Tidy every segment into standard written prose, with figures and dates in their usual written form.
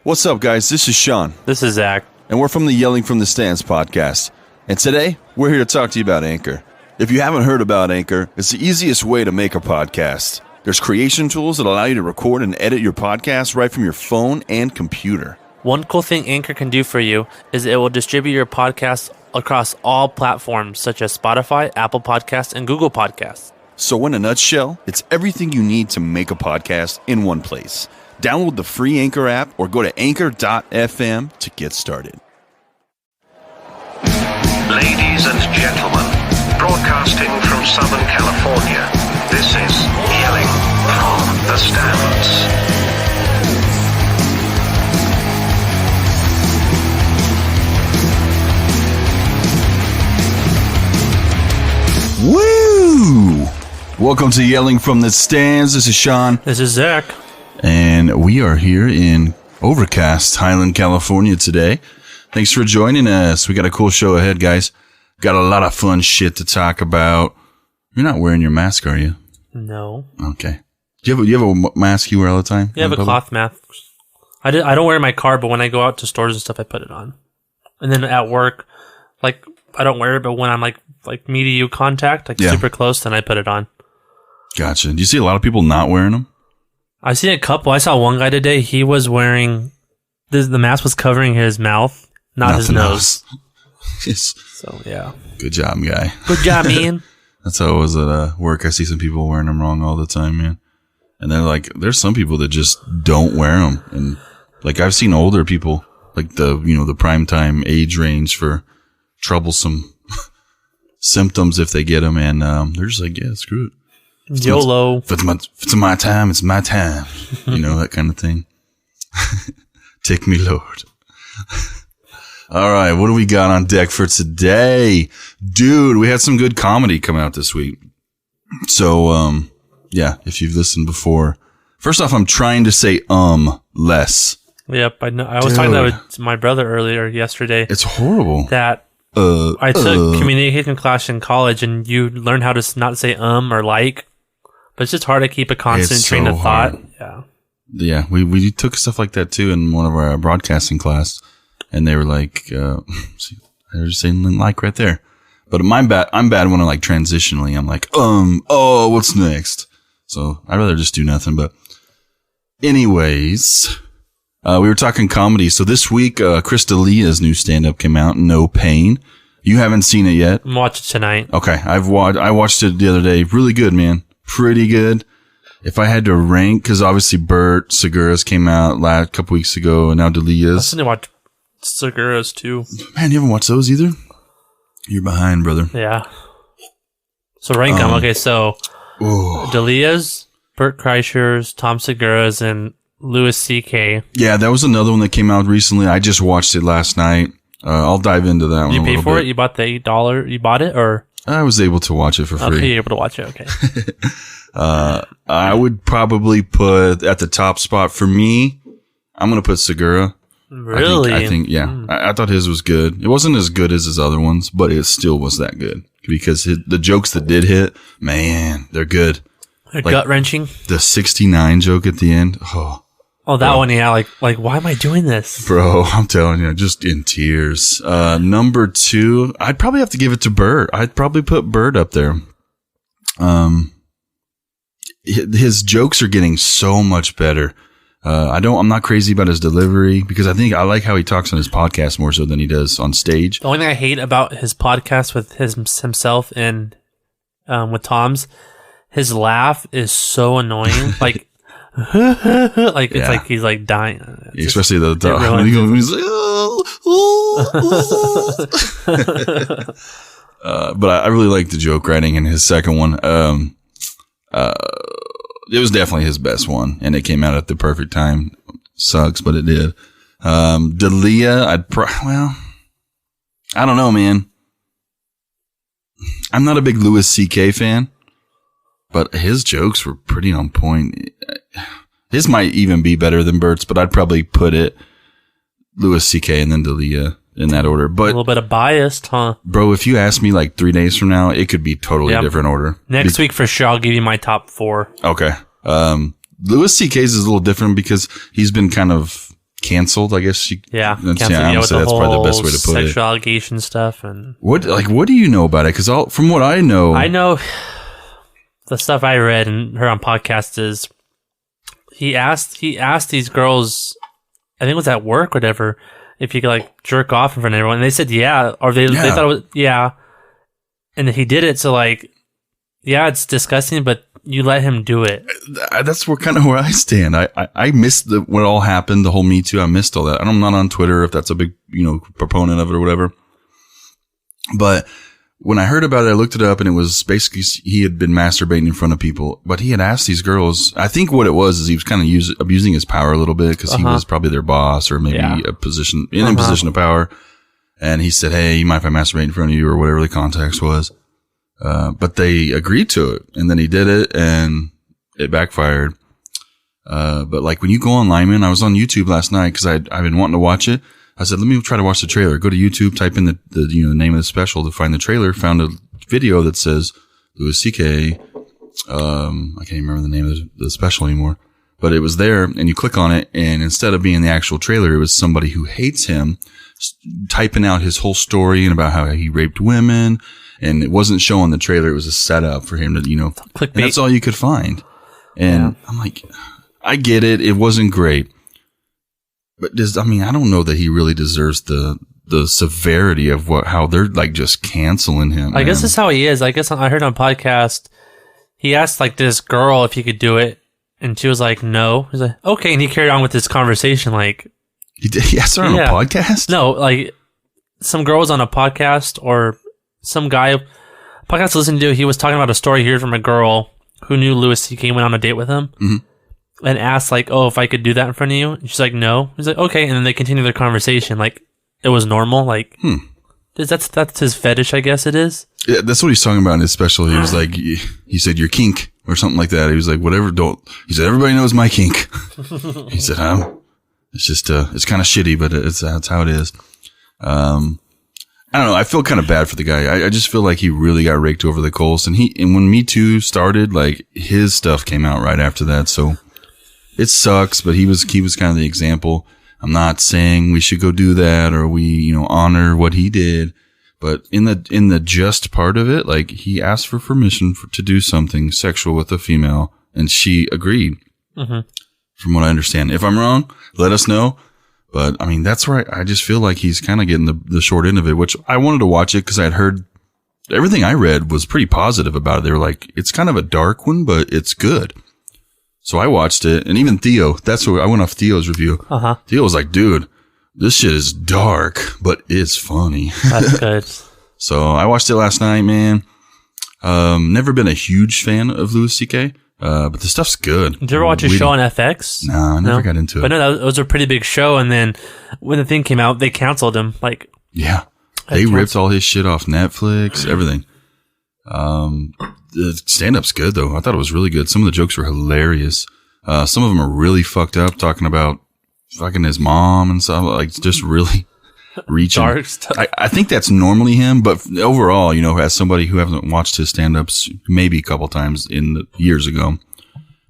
What's up, guys? This is Sean. This is Zach. And we're from the Yelling from the Stands podcast. And today, we're here to talk to you about Anchor. If you haven't heard about Anchor, it's the easiest way to make a podcast. There's creation tools that allow you to record and edit your podcast right from your phone and computer. One cool thing Anchor can do for you is it will distribute your podcast across all platforms such as Spotify, Apple Podcasts, and Google Podcasts. So in a nutshell, it's everything you need to make a podcast in one place. Download the free Anchor app or go to anchor.fm to get started. Ladies and gentlemen, broadcasting from Southern California, this is Yelling from the Stands. Woo! Welcome to Yelling from the Stands. This is Sean. This is Zach. And we are here in overcast Highland, California today. Thanks for joining us. We got a cool show ahead, guys. Got a lot of fun shit to talk about. You're not wearing your mask, are you? No. Okay. Do you have a mask you wear all the time? You have a cloth mask. I don't wear it in my car, but when I go out to stores and stuff, I put it on. And then at work, like, I don't wear it, but when I'm like me to you contact, like super close, then I put it on. Gotcha. Do you see a lot of people not wearing them? I seen a couple. I saw one guy today. He was wearing the mask was covering his mouth, not his nose. Yes. So yeah. Good job, guy. Good job, man. That's how it was at work. I see some people wearing them wrong all the time, man. And then like, there's some people that just don't wear them, and like I've seen older people, like the prime time age range for troublesome symptoms if they get them, and they're just like, yeah, screw it. YOLO. If it's my time, it's my time. That kind of thing. Take me, Lord. All right, what do we got on deck for today? Dude, we had some good comedy come out this week. So, if you've listened before. First off, I'm trying to say less. Yep, I know. I was talking to my brother yesterday. It's horrible. That I took communication class in college, and you learn how to not say or like. But it's just hard to keep a constant train of thought. Hard. Yeah, we took stuff like that too in one of our broadcasting class, and they were like, they were just saying like right there. But I'm bad when I'm like transitionally. I'm like, what's next? So I'd rather just do nothing. But anyways, we were talking comedy. So this week, Chris D'Elia's new stand-up came out, No Pain. You haven't seen it yet? I'm watching it tonight. Okay, I watched it the other day. Really good, man. Pretty good. If I had to rank, because obviously Bert Segura's came out a couple weeks ago, and now D'Elia's. I need to watch Segura's too. Man, you haven't watched those either? You're behind, brother. Yeah. So rank them. Okay, so D'Elia's, Bert Kreischer's, Tom Segura's, and Louis C.K. Yeah, that was another one that came out recently. I just watched it last night. I'll dive into that one. You paid for it? You bought the $8? You bought it, or? I was able to watch it for free. Okay, you're able to watch it. Okay. I would probably put at the top spot for me. I'm going to put Segura. Really? I think yeah. I thought his was good. It wasn't as good as his other ones, but it still was that good because the jokes that did hit, man, they're good. They're gut wrenching. The 69 joke at the end. Oh, that one, yeah. Like, why am I doing this? Bro, I'm telling you, just in tears. Number 2, I'd probably have to give it to Bert. I'd probably put Bert up there. His jokes are getting so much better. I'm not crazy about his delivery because I like how he talks on his podcast more so than he does on stage. The only thing I hate about his podcast with himself and with Tom's, his laugh is so annoying. Like, like it's like he's like dying. Especially the top. He's like, but I really like the joke writing in his second one. It was definitely his best one, and it came out at the perfect time. Sucks, but it did. D'Elia, I don't know, man. I'm not a big Louis C.K. fan, but his jokes were pretty on point. His might even be better than Bert's, but I'd probably put it Louis C.K. and then D'Elia in that order. But a little bit of biased, huh? Bro, if you ask me like 3 days from now, it could be totally different order. Next week for sure, I'll give you my top 4. Okay. Louis C.K.'s is a little different because he's been kind of canceled, I guess. Yeah, That's, canceled, I would with say the that's whole probably the best way to put sexual it. allegation stuff. And What do you know about it? Because from what I know, the stuff I read and heard on podcasts is he asked these girls, I think it was at work or whatever, if he could like jerk off in front of everyone, and they said yeah, or they thought it was yeah, and he did it. So like, yeah, it's disgusting, but you let him do it. That's kind of where I stand. I missed what all happened, the whole Me Too. I missed all that. I'm not on Twitter if that's a big, proponent of it or whatever. But when I heard about it, I looked it up, and it was basically he had been masturbating in front of people. But he had asked these girls, I think what it was is he was kind of abusing his power a little bit because he was probably their boss or maybe a position in a position of power. And he said, hey, you mind if I masturbate in front of you, or whatever the context was. But they agreed to it, and then he did it, and it backfired. But like when you go online, man, I was on YouTube last night because I've been wanting to watch it. I said, let me try to watch the trailer. Go to YouTube, type in the name of the special to find the trailer. Found a video that says Louis C.K. I can't even remember the name of the special anymore, but it was there, and you click on it, and instead of being the actual trailer, it was somebody who hates him typing out his whole story and about how he raped women. And it wasn't showing the trailer. It was a setup for him to, clickbait. And that's all you could find. And I'm like, I get it. It wasn't great. But I don't know that he really deserves the severity of how they're like just canceling him. I guess that's how he is. I guess I heard on a podcast, he asked like this girl if he could do it. And she was like, no. He's like, okay. And he carried on with this conversation. Like, he asked her on a podcast? No, like some girl was on a podcast or some guy podcast to listen to. He was talking about a story here from a girl who knew Louis C.K. went on a date with him and asked like, oh, if I could do that in front of you. And she's like, no. He's like, okay. And then they continued their conversation. Like it was normal. Like that's his fetish, I guess it is. Yeah, that's what he's talking about in his special. He was like, he said, your kink or something like that. He was like, whatever. He said, everybody knows my kink. He said, it's just, it's kind of shitty, but that's how it is. I don't know. I feel kind of bad for the guy. I just feel like he really got raked over the coals. And when Me Too started, like his stuff came out right after that. So it sucks, but he was kind of the example. I'm not saying we should go do that or we, honor what he did. But in the just part of it, like he asked for permission to do something sexual with a female, and she agreed. From what I understand. If I'm wrong, let us know. But I mean, that's where I just feel like he's kind of getting the short end of it, which I wanted to watch it because I had heard everything I read was pretty positive about it. They were like, it's kind of a dark one, but it's good. So I watched it, and even Theo, that's what I went off Theo's review. Theo was like, dude, this shit is dark, but it's funny. That's good. So I watched it last night, man. Never been a huge fan of Louis C.K., but the stuff's good. Did you ever watch his show on FX? No, I never got into it. But no, that was a pretty big show. And then when the thing came out, they canceled him. Like, yeah, they ripped all his shit off Netflix, everything. The stand-up's good though. I thought it was really good. Some of the jokes were hilarious. Some of them are really fucked up, talking about fucking his mom and stuff. Like just really reaching. Dark stuff. I think that's normally him, but overall, as somebody who hasn't watched his stand-ups maybe a couple times years ago,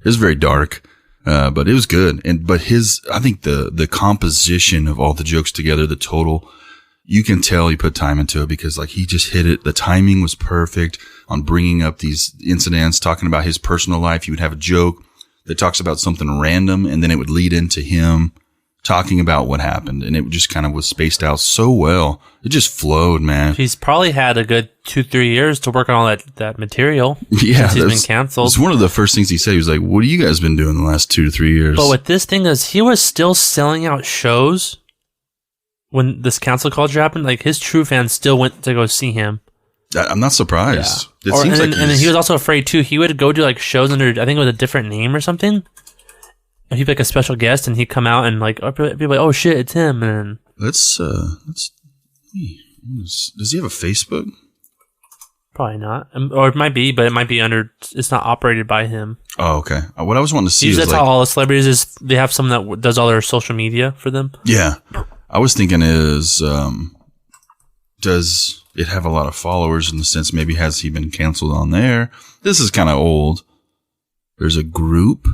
it's very dark, but it was good. But I think the composition of all the jokes together, the total, you can tell he put time into it because like he just hit it. The timing was perfect on bringing up these incidents, talking about his personal life. He would have a joke that talks about something random, and then it would lead into him talking about what happened, and it just kind of was spaced out so well. It just flowed, man. He's probably had a good 2-3 years to work on all that material. Yeah, since he's been canceled. It's one of the first things he said. He was like, "What have you guys been doing the last 2 to 3 years?" But what this thing is, he was still selling out shows when this cancel culture happened. Like his true fans still went to go see him. I'm not surprised. Yeah. It seems like and he was also afraid too. He would go do like shows under, I think it was a different name or something. And he'd be like a special guest, and he'd come out and like be like, "Oh shit, it's him!" And let's does he have a Facebook? Probably not, or it might be, but it might be under. It's not operated by him. Oh, okay. What I was wanting to see usually is that's how all the celebrities is. They have someone that does all their social media for them. Yeah, I was thinking is does it have a lot of followers in the sense maybe has he been canceled on there? This is kind of old. There's a group.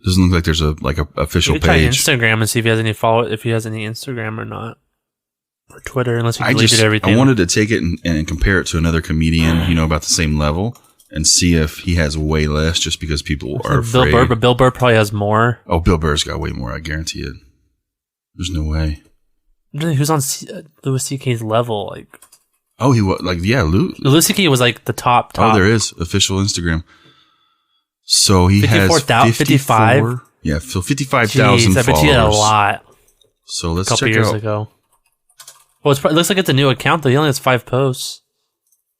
Doesn't look like there's a official You can try page. Instagram and see if he has any Instagram or not. Or Twitter, unless he deleted everything. I wanted to take it and compare it to another comedian, about the same level, and see if he has way less, just because people are afraid. Bill Burr, but Bill Burr probably has more. Oh, Bill Burr's got way more. I guarantee it. There's no way. Who's on Louis C.K.'s level? Oh, he was Louis C.K. was like the top. Oh, there is official Instagram. So he has 55. Yeah, so 55,000 followers. I bet you had a lot. So let's a couple check years out. ago. Well, it looks like it's a new account though. He only has 5 posts.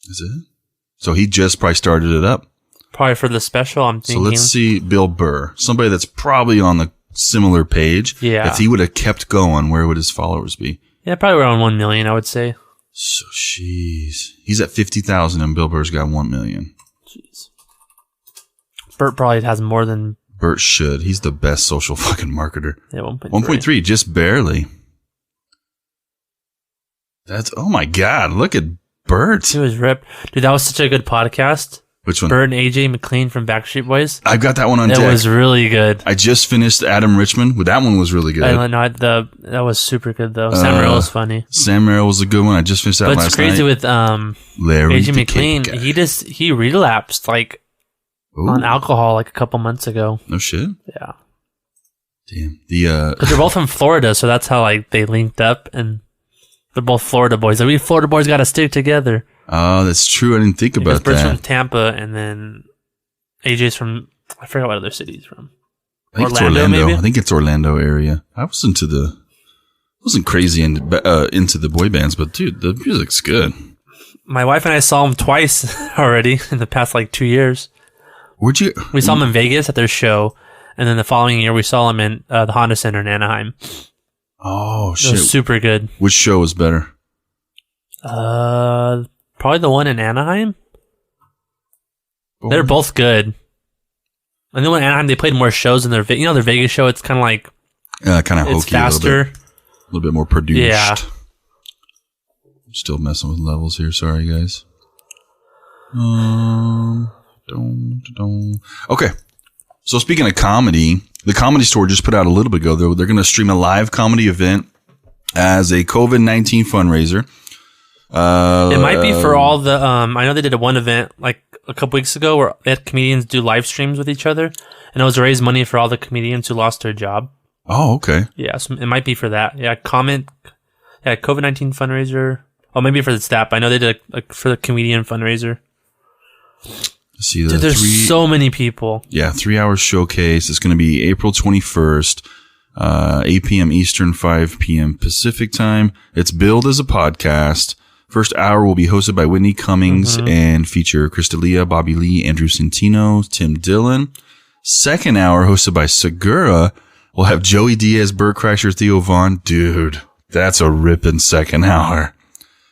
Is it? So he just probably started it up. Probably for the special. I'm thinking. So let's see Bill Burr, somebody that's probably on the similar page. Yeah. If he would have kept going, where would his followers be? Yeah, probably around 1 million, I would say. So jeez, he's at 50,000, and Bill Burr's got 1 million. Jeez. Bert probably has more than. Bert should. He's the best social fucking marketer. Yeah, 1.3. 1.3, just barely. Oh my God, look at Bert. He was ripped. Dude, that was such a good podcast. Which one? Bert and AJ McLean from Backstreet Boys. I've got that one on deck. It was really good. I just finished Adam Richmond. Well, that one was really good. That was super good though. Sam Merrill was funny. Sam Merrill was a good one. I just finished that But last it's crazy night. with Larry AJ the McLean. Cake Guy. He relapsed Ooh, on alcohol a couple months ago. no shit. Yeah, Damn. but they're both from Florida, so that's how they linked up, and they're both Florida boys. We Florida boys got to stick together. Oh, that's true. I didn't think about Bert's from that. Tampa, and then AJ's from I forgot what other city he's from. I think Orlando, it's Orlando. maybe? I think it's Orlando area. I wasn't crazy into the boy bands, but dude, the music's good. My wife and I saw him twice already in the past 2 years. Where'd you? We saw him in Vegas at their show, and then the following year we saw him in the Honda Center in Anaheim. Oh It shit! was super good. Which show was better? Probably the one in Anaheim. They're both good. I know in Anaheim they played more shows in their their Vegas show. It's kind of like kind of hokey, it's faster. a little bit more produced. Yeah. I'm still messing with levels here. Sorry, guys. Okay. So speaking of comedy, the Comedy Store just put out a little bit ago, though, they're going to stream a live comedy event as a COVID-19 fundraiser. It might be for all the. I know they did one event a couple weeks ago where they had comedians do live streams with each other, and it was to raise money for all the comedians who lost their job. Oh, okay. Yeah, so it might be for that. Yeah, COVID-19 fundraiser. Oh, maybe for the staff. I know they did for the comedian fundraiser. See, Dude, there's so many people. Yeah, 3-hour showcase. It's going to be April 21st, 8 p.m. Eastern, 5 p.m. Pacific time. It's billed as a podcast. First hour will be hosted by Whitney Cummings and feature Crystalia, Bobby Lee, Andrew Centino, Tim Dillon. Second hour, hosted by Segura, will have Joey Diaz, Bert Kreischer, Theo Vaughn. Dude, that's a ripping second hour.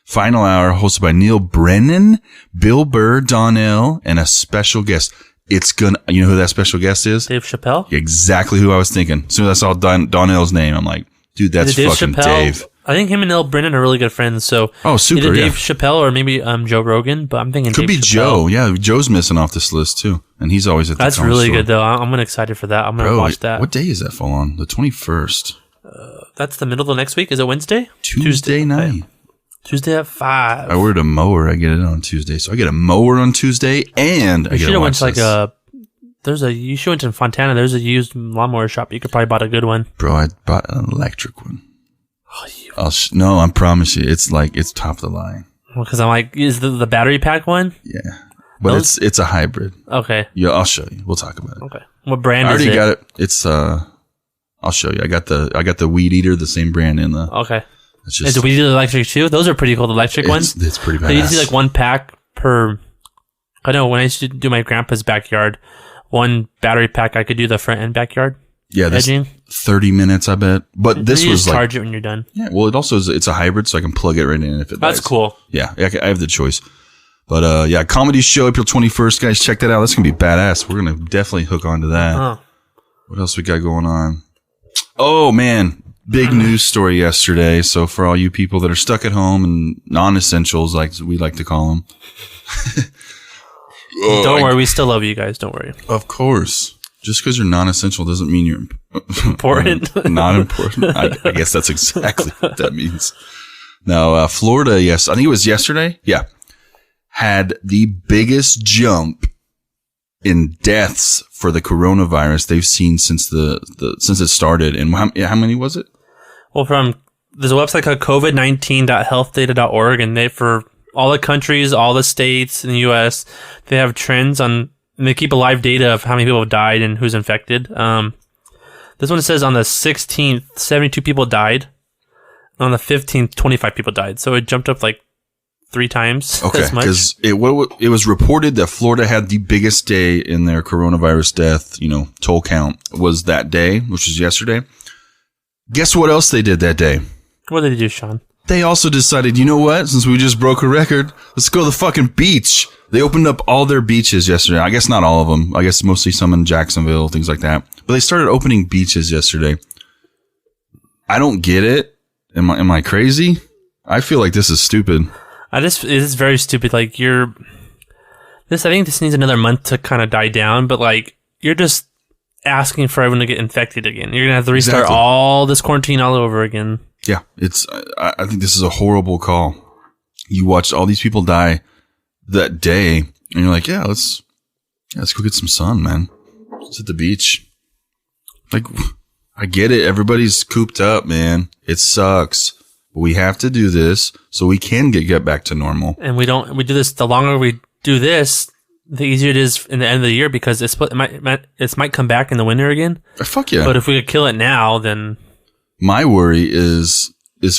Final hour, hosted by Neil Brennan, Bill Burr, Donnell, and a special guest. You know who that special guest is? Dave Chappelle? Exactly who I was thinking. As soon as I saw Donnell's name, I'm like, dude, that's fucking Dave. I think him and Neil Brennan are really good friends. So super, either Dave yeah. Chappelle or maybe Joe Rogan, but I'm thinking Could Dave be Chappelle. Joe. Yeah, Joe's missing off this list too, and he's always at the That's Comedy really Store. good though. I'm excited for that. I'm gonna watch that. What day is that fall on? The 21st. That's the middle of the next week. Is it Wednesday? Tuesday night. Tuesday at 5. I ordered a mower. I get it on Tuesday, so I get a mower on Tuesday, and I You get should to have watch went to this. you should went to Fontana. There's a used lawnmower shop. You could probably bought a good one. Bro, I bought an electric one. Oh, No, I promise you, it's top of the line. Because I'm like, is the battery pack one? Yeah, but it's a hybrid. Okay. Yeah, I'll show you. We'll talk about it. Okay. What brand I is already it? got it. It's I'll show you. I got the Weed Eater, the same brand in the. Okay. It's And just do we do the electric too? Those are pretty cool. The electric ones. It's pretty badass. They used to do one pack per. I know when I used to do my grandpa's backyard, one battery pack I could do the front and backyard. Yeah, this edging. 30 minutes, I bet. But this you was just charge it when you're done. Yeah, well, it's a hybrid, so I can plug it right in if it That's dies. cool. Yeah, I have the choice. But yeah, comedy show April 21st, guys. Check that out. That's gonna be badass. We're gonna definitely hook onto that. Oh. What else we got going on? Oh man, big news story yesterday. So for all you people that are stuck at home and non-essentials, like we like to call them, Don't worry, we still love you guys. Don't worry. of course. Just because you're non-essential doesn't mean you're Important. not important. I guess that's exactly what that means. Now, Florida, yes, I think it was yesterday. Yeah. Had the biggest jump in deaths for the coronavirus they've seen since since it started. And how many was it? Well, there's a website called COVID-19.healthdata.org, and they, for all the countries, all the states in the U.S., they have trends on, and they keep a live data of how many people have died and who's infected. This one says on the 16th, 72 people died. On the 15th, 25 people died. So it jumped up like 3 times as much. Because it was reported that Florida had the biggest day in their coronavirus death, toll count was that day, which was yesterday. Guess what else they did that day? What did they do, Sean? They also decided, you know what? Since we just broke a record, let's go to the fucking beach. They opened up all their beaches yesterday. I guess not all of them. I guess mostly some in Jacksonville, things like that. But they started opening beaches yesterday. I don't get it. Am I crazy? I feel like this is stupid. It is very stupid. Like I think this needs another month to kind of die down, but like you're just asking for everyone to get infected again. You're going to have to restart all this quarantine all over again. Yeah. I think this is a horrible call. You watched all these people die that day and you're like, yeah, let's go get some sun, man. Let's hit the beach. Like, I get it. Everybody's cooped up, man. It sucks. But we have to do this so we can get back to normal. And we do this, the longer we do this, the easier it is in the end of the year because it might come back in the winter again. Fuck yeah. But if we could kill it now, then... My worry is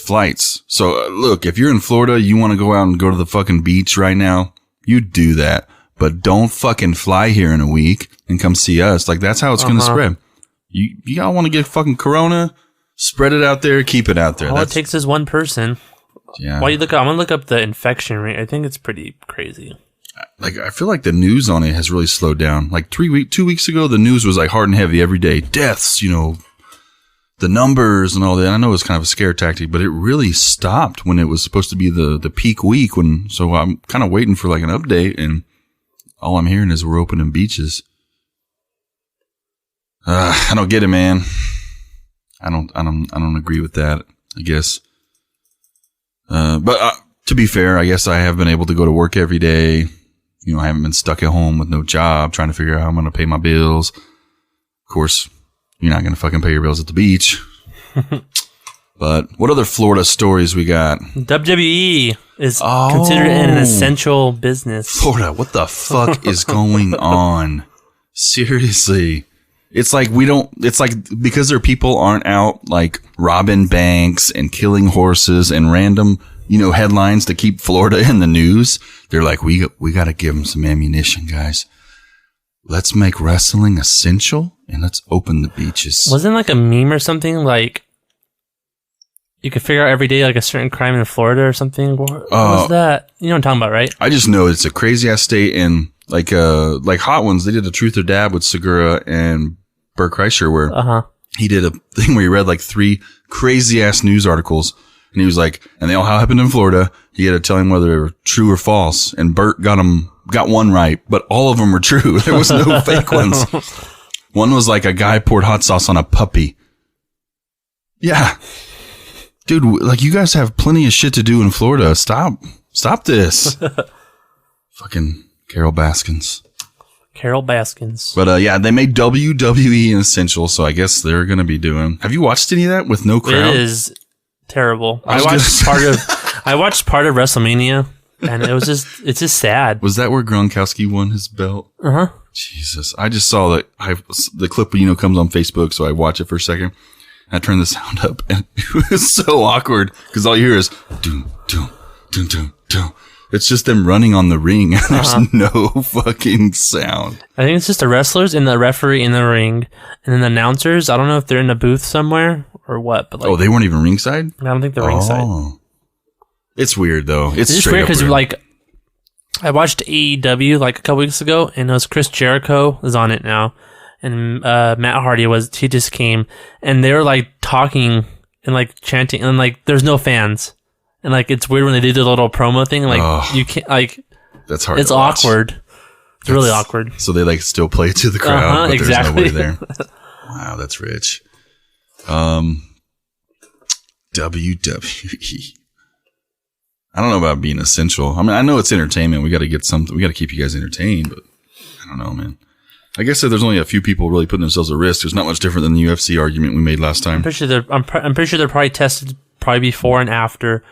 flights. So look, if you're in Florida, you want to go out and go to the fucking beach right now, you do that. But don't fucking fly here in a week and come see us. Like, that's how it's going to spread. You all want to get fucking corona, spread it out there, keep it out there. All it takes is one person. Yeah. I'm going to look up the infection rate. I think it's pretty crazy. Like, I feel like the news on it has really slowed down. Like 2 weeks ago, the news was like hard and heavy every day. Deaths, the numbers and all that. I know it was kind of a scare tactic, but it really stopped when it was supposed to be the peak week. So I'm kind of waiting for like an update, and all I'm hearing is we're opening beaches. I don't get it, man. I don't agree with that, I guess. But to be fair, I guess I have been able to go to work every day. I haven't been stuck at home with no job, trying to figure out how I'm going to pay my bills. Of course, you're not going to fucking pay your bills at the beach. But what other Florida stories we got? WWE is considered an essential business. Florida, what the fuck is going on? Seriously. It's like because their people aren't out like robbing banks and killing horses and random, headlines to keep Florida in the news. They're like, we got to give them some ammunition, guys. Let's make wrestling essential and let's open the beaches. Wasn't like a meme or something like you could figure out every day like a certain crime in Florida or something? What was that? You know what I'm talking about, right? I just know it's a crazy ass state, and like Hot Ones, they did a Truth or Dab with Segura and Bert Kreischer where he did a thing where he read like 3 crazy ass news articles, and he was like, and they all happened in Florida. He had to tell him whether they were true or false, and Bert got one right, but all of them were true. There was no fake ones. One was like a guy poured hot sauce on a puppy. Yeah. Dude, like, you guys have plenty of shit to do in Florida. Stop this. Fucking Carol Baskins. But yeah, they made WWE an essential, so I guess they're going to be doing. Have you watched any of that with no crowd? It is terrible. I watched part of WrestleMania, and it's just sad. Was that where Gronkowski won his belt? Jesus. I just saw that the clip, comes on Facebook, so I watch it for a second. I turned the sound up, and it was so awkward because all you hear is doom, doom, doom, doom, doom. It's just them running on the ring, and there's no fucking sound. I think it's just the wrestlers and the referee in the ring, and then the announcers. I don't know if they're in a booth somewhere or what. But they weren't even ringside? I don't think they're ringside. It's weird, though. It's just weird because, I watched AEW like a couple weeks ago, and it was Chris Jericho is on it now. And Matt Hardy he just came, and they were like talking and like chanting, and like there's no fans, and like it's weird when they do the little promo thing, like you can't, like that's hard. It's awkward. It's really awkward. So they like still play to the crowd, but exactly. there's nobody there. Wow, that's rich. WWE. I don't know about being essential. I mean, I know it's entertainment. We got to get something. We got to keep you guys entertained, but I don't know, man. I guess if there's only a few people really putting themselves at risk, it's not much different than the UFC argument we made last time. I'm pretty sure they're probably tested before and after.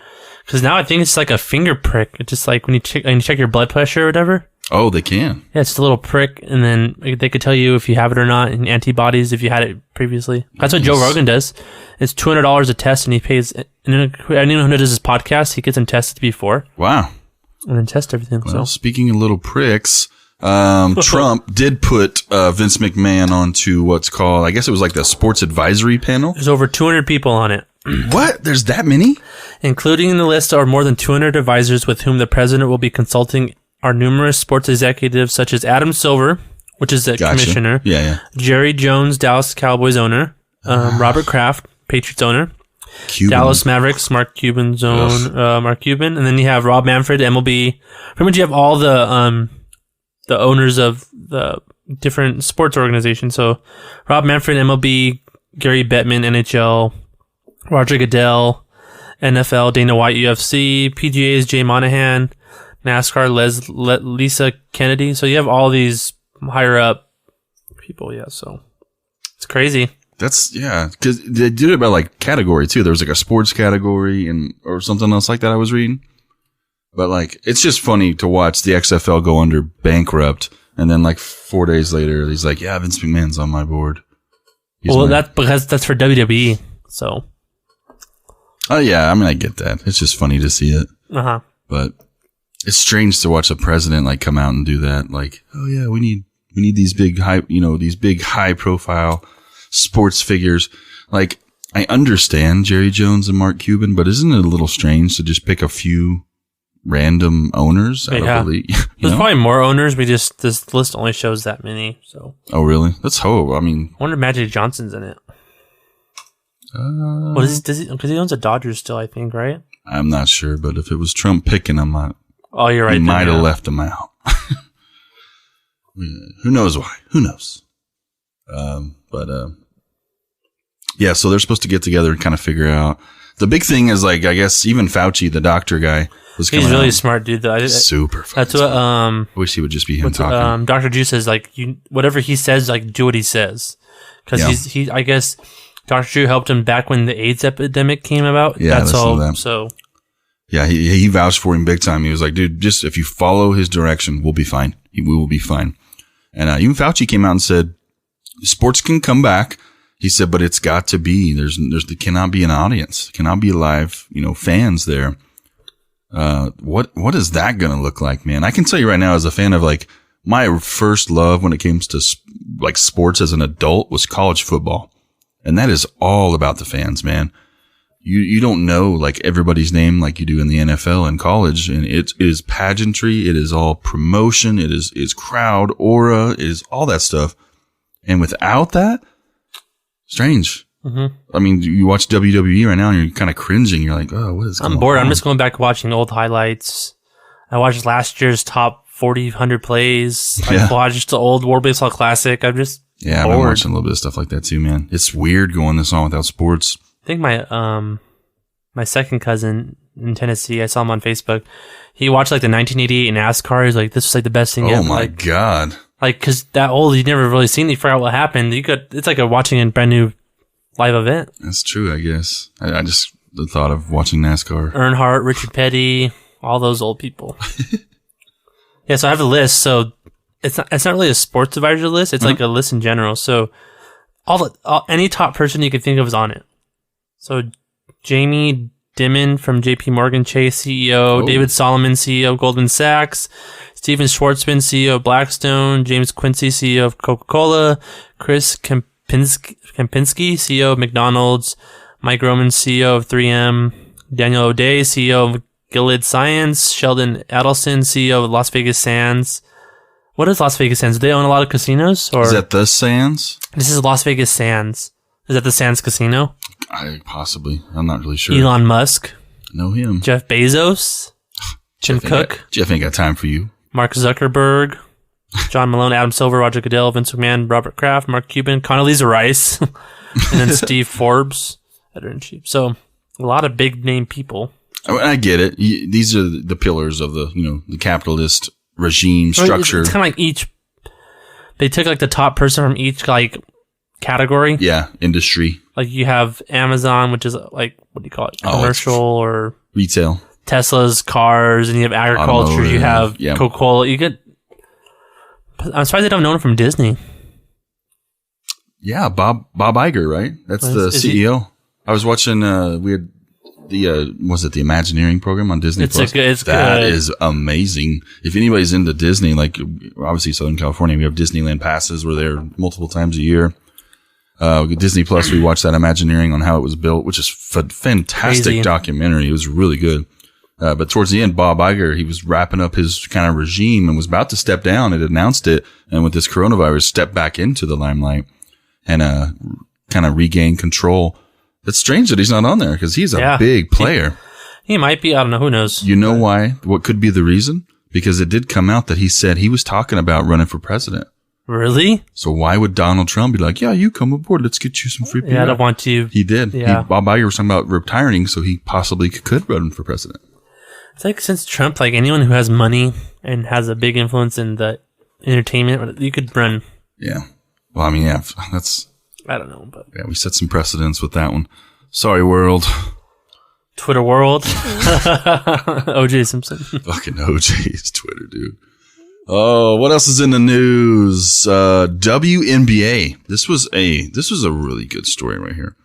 Because now I think it's like a finger prick. It's just like when you check your blood pressure or whatever. Oh, they can. Yeah, it's just a little prick, and then they could tell you if you have it or not, and antibodies if you had it previously. That's what Joe Rogan does. It's $200 a test, and he pays. And anyone who does his podcast, he gets them tested before. Wow. And then test everything. Well, speaking of little pricks, Trump did put Vince McMahon onto what's called, I guess it was like the sports advisory panel. There's over 200 people on it. What? There's that many? Including in the list are more than 200 advisors with whom the president will be consulting are numerous sports executives such as Adam Silver, which is the commissioner. Yeah. Jerry Jones, Dallas Cowboys owner. Robert Kraft, Patriots owner. Cuban. Dallas Mavericks, Mark Cuban's Mark Cuban. And then you have Rob Manfred, MLB. Pretty much you have all the owners of the different sports organizations. So Rob Manfred, MLB, Gary Bettman, NHL, Roger Goodell, NFL, Dana White, UFC, PGA's Jay Monahan, NASCAR, Lisa Kennedy. So you have all these higher up people, yeah. So it's crazy. That's, yeah, because they did it by like category too. There was like a sports category or something else like that I was reading. But like, it's just funny to watch the XFL go under bankrupt, and then like 4 days later, he's like, "Yeah, Vince McMahon's on my board." That's because that's for WWE. So. Oh yeah, I mean, I get that. It's just funny to see it. But it's strange to watch a president like come out and do that. Like, oh yeah, we need these big high profile sports figures. Like, I understand Jerry Jones and Mark Cuban, but isn't it a little strange to just pick a few random owners out of the league? There's probably more owners. This list only shows that many. So. Oh really? Let's hope. I mean, I wonder if Magic Johnson's in it. Does he? Because he owns the Dodgers still, I think, right? I'm not sure, but if it was Trump picking him, you're right. He might have left him out. Who knows why? Who knows? Yeah. So they're supposed to get together and kind of figure out. The big thing is, like, I guess even Fauci, the doctor guy, was coming out. He's really smart, dude. Though. Super. That's what. I wish he would just be him talking. Dr. Drew says, like, whatever he says, like, do what he says, because he. I guess Dr. Drew helped him back when the AIDS epidemic came about. Yeah, that's all. That. So. Yeah, he vouched for him big time. He was like, dude, just if you follow his direction, we'll be fine. We will be fine. And even Fauci came out and said, sports can come back. He said, but it's got to be, there cannot be an audience, cannot be live, fans there. What is that going to look like, man? I can tell you right now, as a fan of, like, my first love when it came to like sports as an adult was college football. And that is all about the fans, man. You don't know, like, everybody's name like you do in the NFL and college. And it is pageantry. It is all promotion. It is crowd aura. It is all that stuff. And without that, strange. Mm-hmm. I mean, you watch WWE right now and you're kind of cringing. You're like, oh, what is going on? I'm bored. I'm just going back watching old highlights. I watched last year's top 100 plays. I watched the old World Baseball Classic. I'm just bored. I've been watching a little bit of stuff like that too, man. It's weird going this on without sports. I think my second cousin in Tennessee, I saw him on Facebook. He watched like the 1988 NASCAR. He's like, this was like the best thing ever. Oh my God. Like, cause that old, you'd never really seen it. You forgot what happened. It's like watching a brand new live event. That's true, I guess. I just the thought of watching NASCAR. Earnhardt, Richard Petty, all those old people. Yeah, so I have a list. So it's not really a sports advisory list. It's like a list in general. So any top person you could think of is on it. So Jamie Dimon from JP Morgan Chase, CEO, David Solomon, CEO, Goldman Sachs, Steven Schwartzman, CEO of Blackstone, James Quincy, CEO of Coca-Cola, Chris Kempinski, CEO of McDonald's, Mike Roman, CEO of 3M, Daniel O'Day, CEO of Gilead Science, Sheldon Adelson, CEO of Las Vegas Sands. What is Las Vegas Sands? Do they own a lot of casinos? Or is that the Sands? This is Las Vegas Sands. Is that the Sands Casino? Possibly. I'm not really sure. Elon Musk. Know him. Jeff Bezos. Tim Cook. Jeff ain't got time for you. Mark Zuckerberg. John Malone, Adam Silver, Roger Goodell, Vince McMahon, Robert Kraft, Mark Cuban, Condoleezza Rice, and then Steve Forbes, editor-in-chief. So a lot of big name people. I get it. These are the pillars of the capitalist regime structure. It's kind of like they took like the top person from each like category. Yeah, industry. Like you have Amazon, which is like, what do you call it? Commercial or retail. Tesla's cars, and you have agriculture. Automotive, you have Coca-Cola. You get. I'm surprised they don't know him from Disney. Yeah, Bob Iger, right? That's the CEO. I was watching. We had the Imagineering program on Disney Plus. It's that good. is amazing. If anybody's into Disney, like obviously Southern California, we have Disneyland passes. We're there multiple times a year. Disney Plus, we watched that Imagineering on how it was built, which is fantastic Crazy. documentary. It was really good. But towards the end, Bob Iger, he was wrapping up his kind of regime and was about to step down. It announced it, and with this coronavirus, stepped back into the limelight and kind of regain control. It's strange that he's not on there because he's a big player. He might be. I don't know. Who knows? You know why? What could be the reason? Because it did come out that he said he was talking about running for president. Really? So why would Donald Trump be like, yeah, you come aboard, let's get you some free PR? Yeah, I don't want to. He did. Yeah. Bob Iger was talking about retiring, so he possibly could run for president. It's like since Trump, like anyone who has money and has a big influence in the entertainment, you could run. Yeah. Well, I mean, yeah, that's... I don't know, but... Yeah, we set some precedents with that one. Sorry, world. Twitter world. OJ Simpson. Fucking OJ's Twitter, dude. Oh, what else is in the news? WNBA. This was a really good story right here.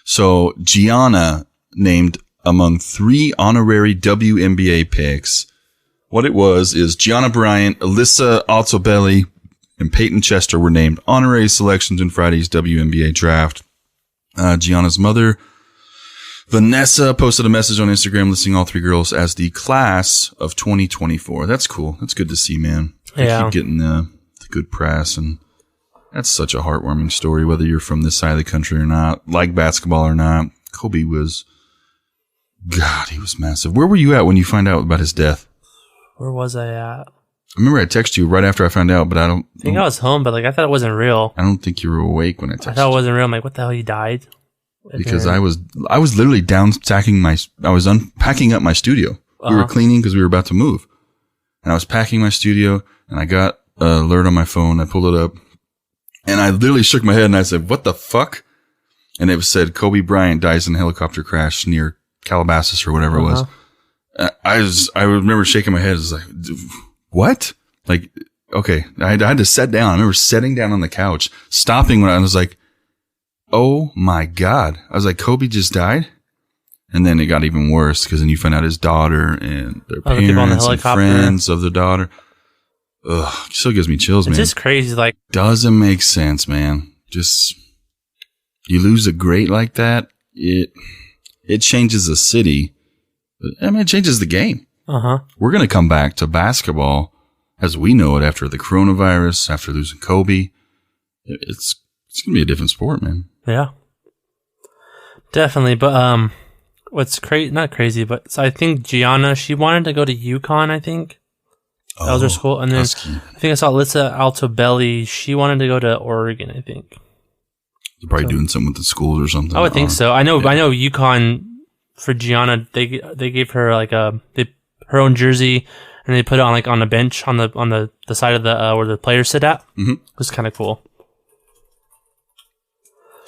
So Gianna named among 3 honorary WNBA picks. What it was is Gianna Bryant, Alyssa Altobelli, and Peyton Chester were named honorary selections in Friday's WNBA draft. Gianna's mother, Vanessa, posted a message on Instagram listing all 3 girls as the class of 2024. That's cool. That's good to see, man. They keep getting the good press, and that's such a heartwarming story, whether you're from this side of the country or not, like basketball or not. Kobe was, God, he was massive. Where were you at when you found out about his death? Where was I at? I remember I texted you right after I found out, but I think I was home, but like I thought it wasn't real. I don't think you were awake when I texted you. I thought it wasn't real. I'm like, what the hell? He died? Because I was literally I was unpacking up my studio. We were cleaning because we were about to move. And I was packing my studio, and I got an alert on my phone. I pulled it up, and I literally shook my head, and I said, what the fuck? And it said, Kobe Bryant dies in a helicopter crash near Calabasas or whatever it was. I remember shaking my head. I was like, what? Like, okay. I had to sit down. I remember sitting down on the couch, stopping when I was like, oh my God. I was like, Kobe just died? And then it got even worse because then you find out his daughter and their parents and friends of the daughter. Ugh, still gives me chills, man. It's just crazy. Like, doesn't make sense, man. Just, you lose a great like that, it changes the city. I mean, it changes the game. We're going to come back to basketball as we know it after the coronavirus, after losing Kobe. It's going to be a different sport, man. Yeah. Definitely. But what's not crazy, but so I think Gianna, she wanted to go to UConn, I think. That was her school. And then I think I saw Alyssa Altobelli. She wanted to go to Oregon, I think. They're probably doing something with the schools or something. I would think so. I know UConn for Gianna, they gave her like her own jersey, and they put it on like on the bench on the side of the where the players sit at. Mm-hmm. It was kind of cool.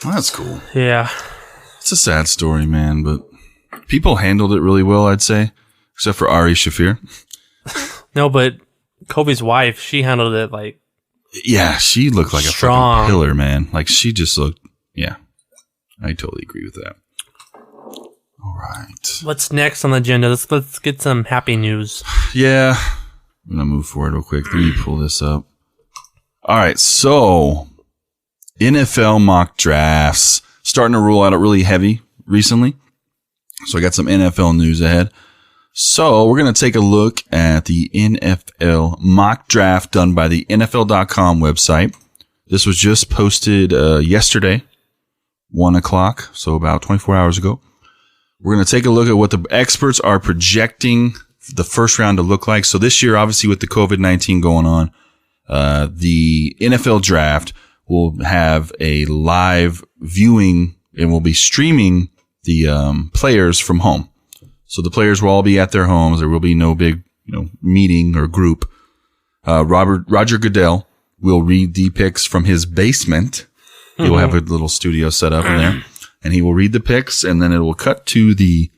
Well, that's cool. Yeah. It's a sad story, man, but people handled it really well, I'd say, except for Ari Shafir. No, but Kobe's wife, she handled it like... Yeah, she looked like strong. A fucking pillar, man. Like, she just looked... Yeah, I totally agree with that. All right. What's next on the agenda? Let's get some happy news. Yeah. I'm going to move forward real quick. Let me pull this up. All right, so... NFL mock drafts starting to roll out really heavy recently. So I got some NFL news ahead. So we're going to take a look at the NFL mock draft done by the NFL.com website. This was just posted yesterday, 1 o'clock, so about 24 hours ago. We're going to take a look at what the experts are projecting the first round to look like. So this year, obviously with the COVID-19 going on, The NFL draft will have a live viewing and will be streaming the players from home. So the players will all be at their homes. There will be no big, meeting or group. Roger Goodell will read the picks from his basement. He will have a little studio set up in there, and he will read the picks, and then it will cut to the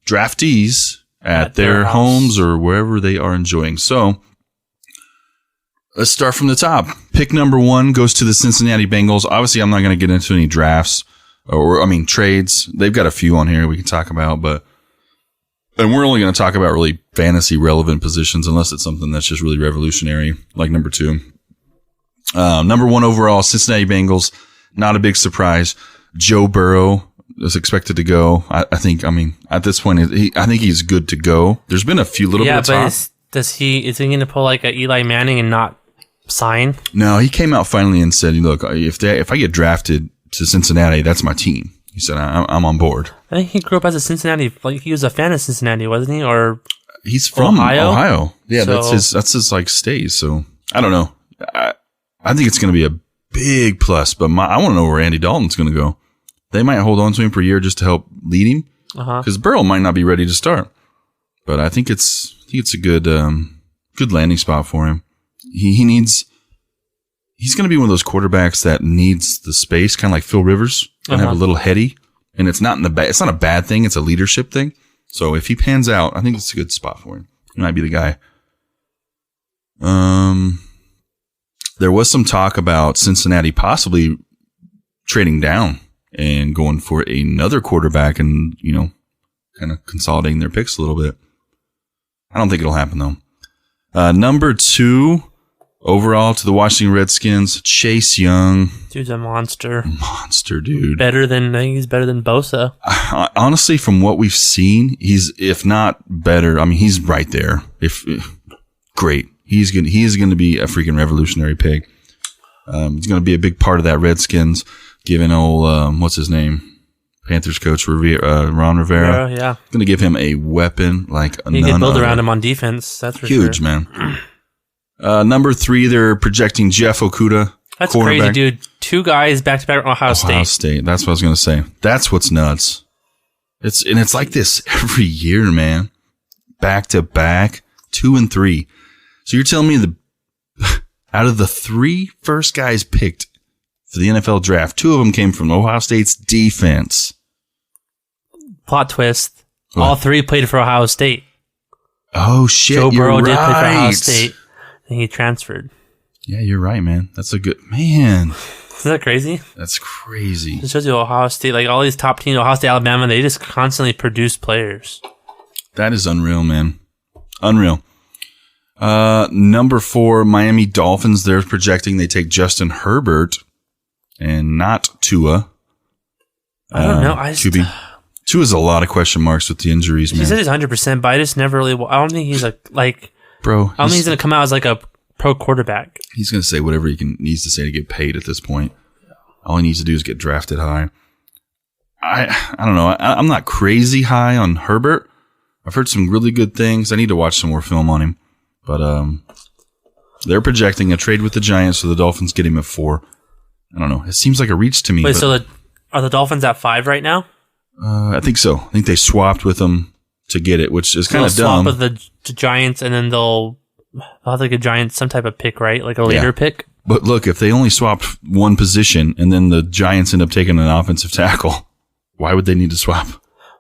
draftees at their homes or wherever they are enjoying. So let's start from the top. Pick number 1 goes to the Cincinnati Bengals. Obviously, I'm not going to get into any drafts trades. They've got a few on here we can talk about, and we're only going to talk about really fantasy relevant positions unless it's something that's just really revolutionary, like number 2. Number 1 overall, Cincinnati Bengals. Not a big surprise. Joe Burrow is expected to go. I think at this point, I think he's good to go. There's been a few little bit of talk. Is he going to pull like a Eli Manning and not sign? No, he came out finally and said, look, if I get drafted to Cincinnati, that's my team. He said, I'm on board. I think he grew up as a Cincinnati, like he was a fan of Cincinnati, wasn't he? Or he's from Ohio. Yeah, so, that's his like state. So I don't know. I think it's going to be a big plus, but I want to know where Andy Dalton's going to go. They might hold on to him for a year just to help lead him, because Burrow might not be ready to start. But I think it's a good landing spot for him. He's going to be one of those quarterbacks that needs the space, kind of like Phil Rivers, and have a little heady. And it's not it's not a bad thing. It's a leadership thing. So if he pans out, I think it's a good spot for him. He might be the guy. There was some talk about Cincinnati possibly trading down and going for another quarterback and, kind of consolidating their picks a little bit. I don't think it'll happen, though. Number 2 overall to the Washington Redskins, Chase Young. Dude's a monster. Monster, dude. I think he's better than Bosa. Honestly, from what we've seen, he's, if not better, he's right there. Great. He is going to be a freaking revolutionary pick. He's going to be a big part of that Redskins, given old, what's his name? Panthers coach Ron Rivera. Yeah. Going to give him a weapon like none other. You can build around him on defense. That's for huge, sure. Man. Number 3, they're projecting Jeff Okudah. That's crazy, dude. 2 guys back-to-back Ohio State. That's what I was going to say. That's what's nuts. It's like this every year, man. Back-to-back, 2 and 3. So you're telling me out of the 3 first guys picked for the NFL draft, 2 of them came from Ohio State's defense. Plot twist. What? All 3 played for Ohio State. Oh, shit. Joe Burrow did play for Ohio State, and he transferred. Yeah, you're right, man. That's a good... Man. Isn't that crazy? That's crazy. It shows you Ohio State, like all these top teams, Ohio State, Alabama, they just constantly produce players. That is unreal, man. Unreal. Number 4, Miami Dolphins. They're projecting they take Justin Herbert and not Tua. I don't know. Tua's a lot of question marks with the injuries, man. He said he's 100%, but I just never really... I don't think he's Bro, I don't think he's going to come out as like a pro quarterback. He's going to say whatever he needs to say to get paid at this point. All he needs to do is get drafted high. I don't know. I'm not crazy high on Herbert. I've heard some really good things. I need to watch some more film on him. But they're projecting a trade with the Giants, so the Dolphins get him at 4. I don't know. It seems like a reach to me. Wait, so are the Dolphins at 5 right now? I think so. I think they swapped with them to get it, which is kind of dumb. Swap with the Giants, and then they'll have like a Giants some type of pick, right? Like a later pick. But look, if they only swapped one position, and then the Giants end up taking an offensive tackle, why would they need to swap?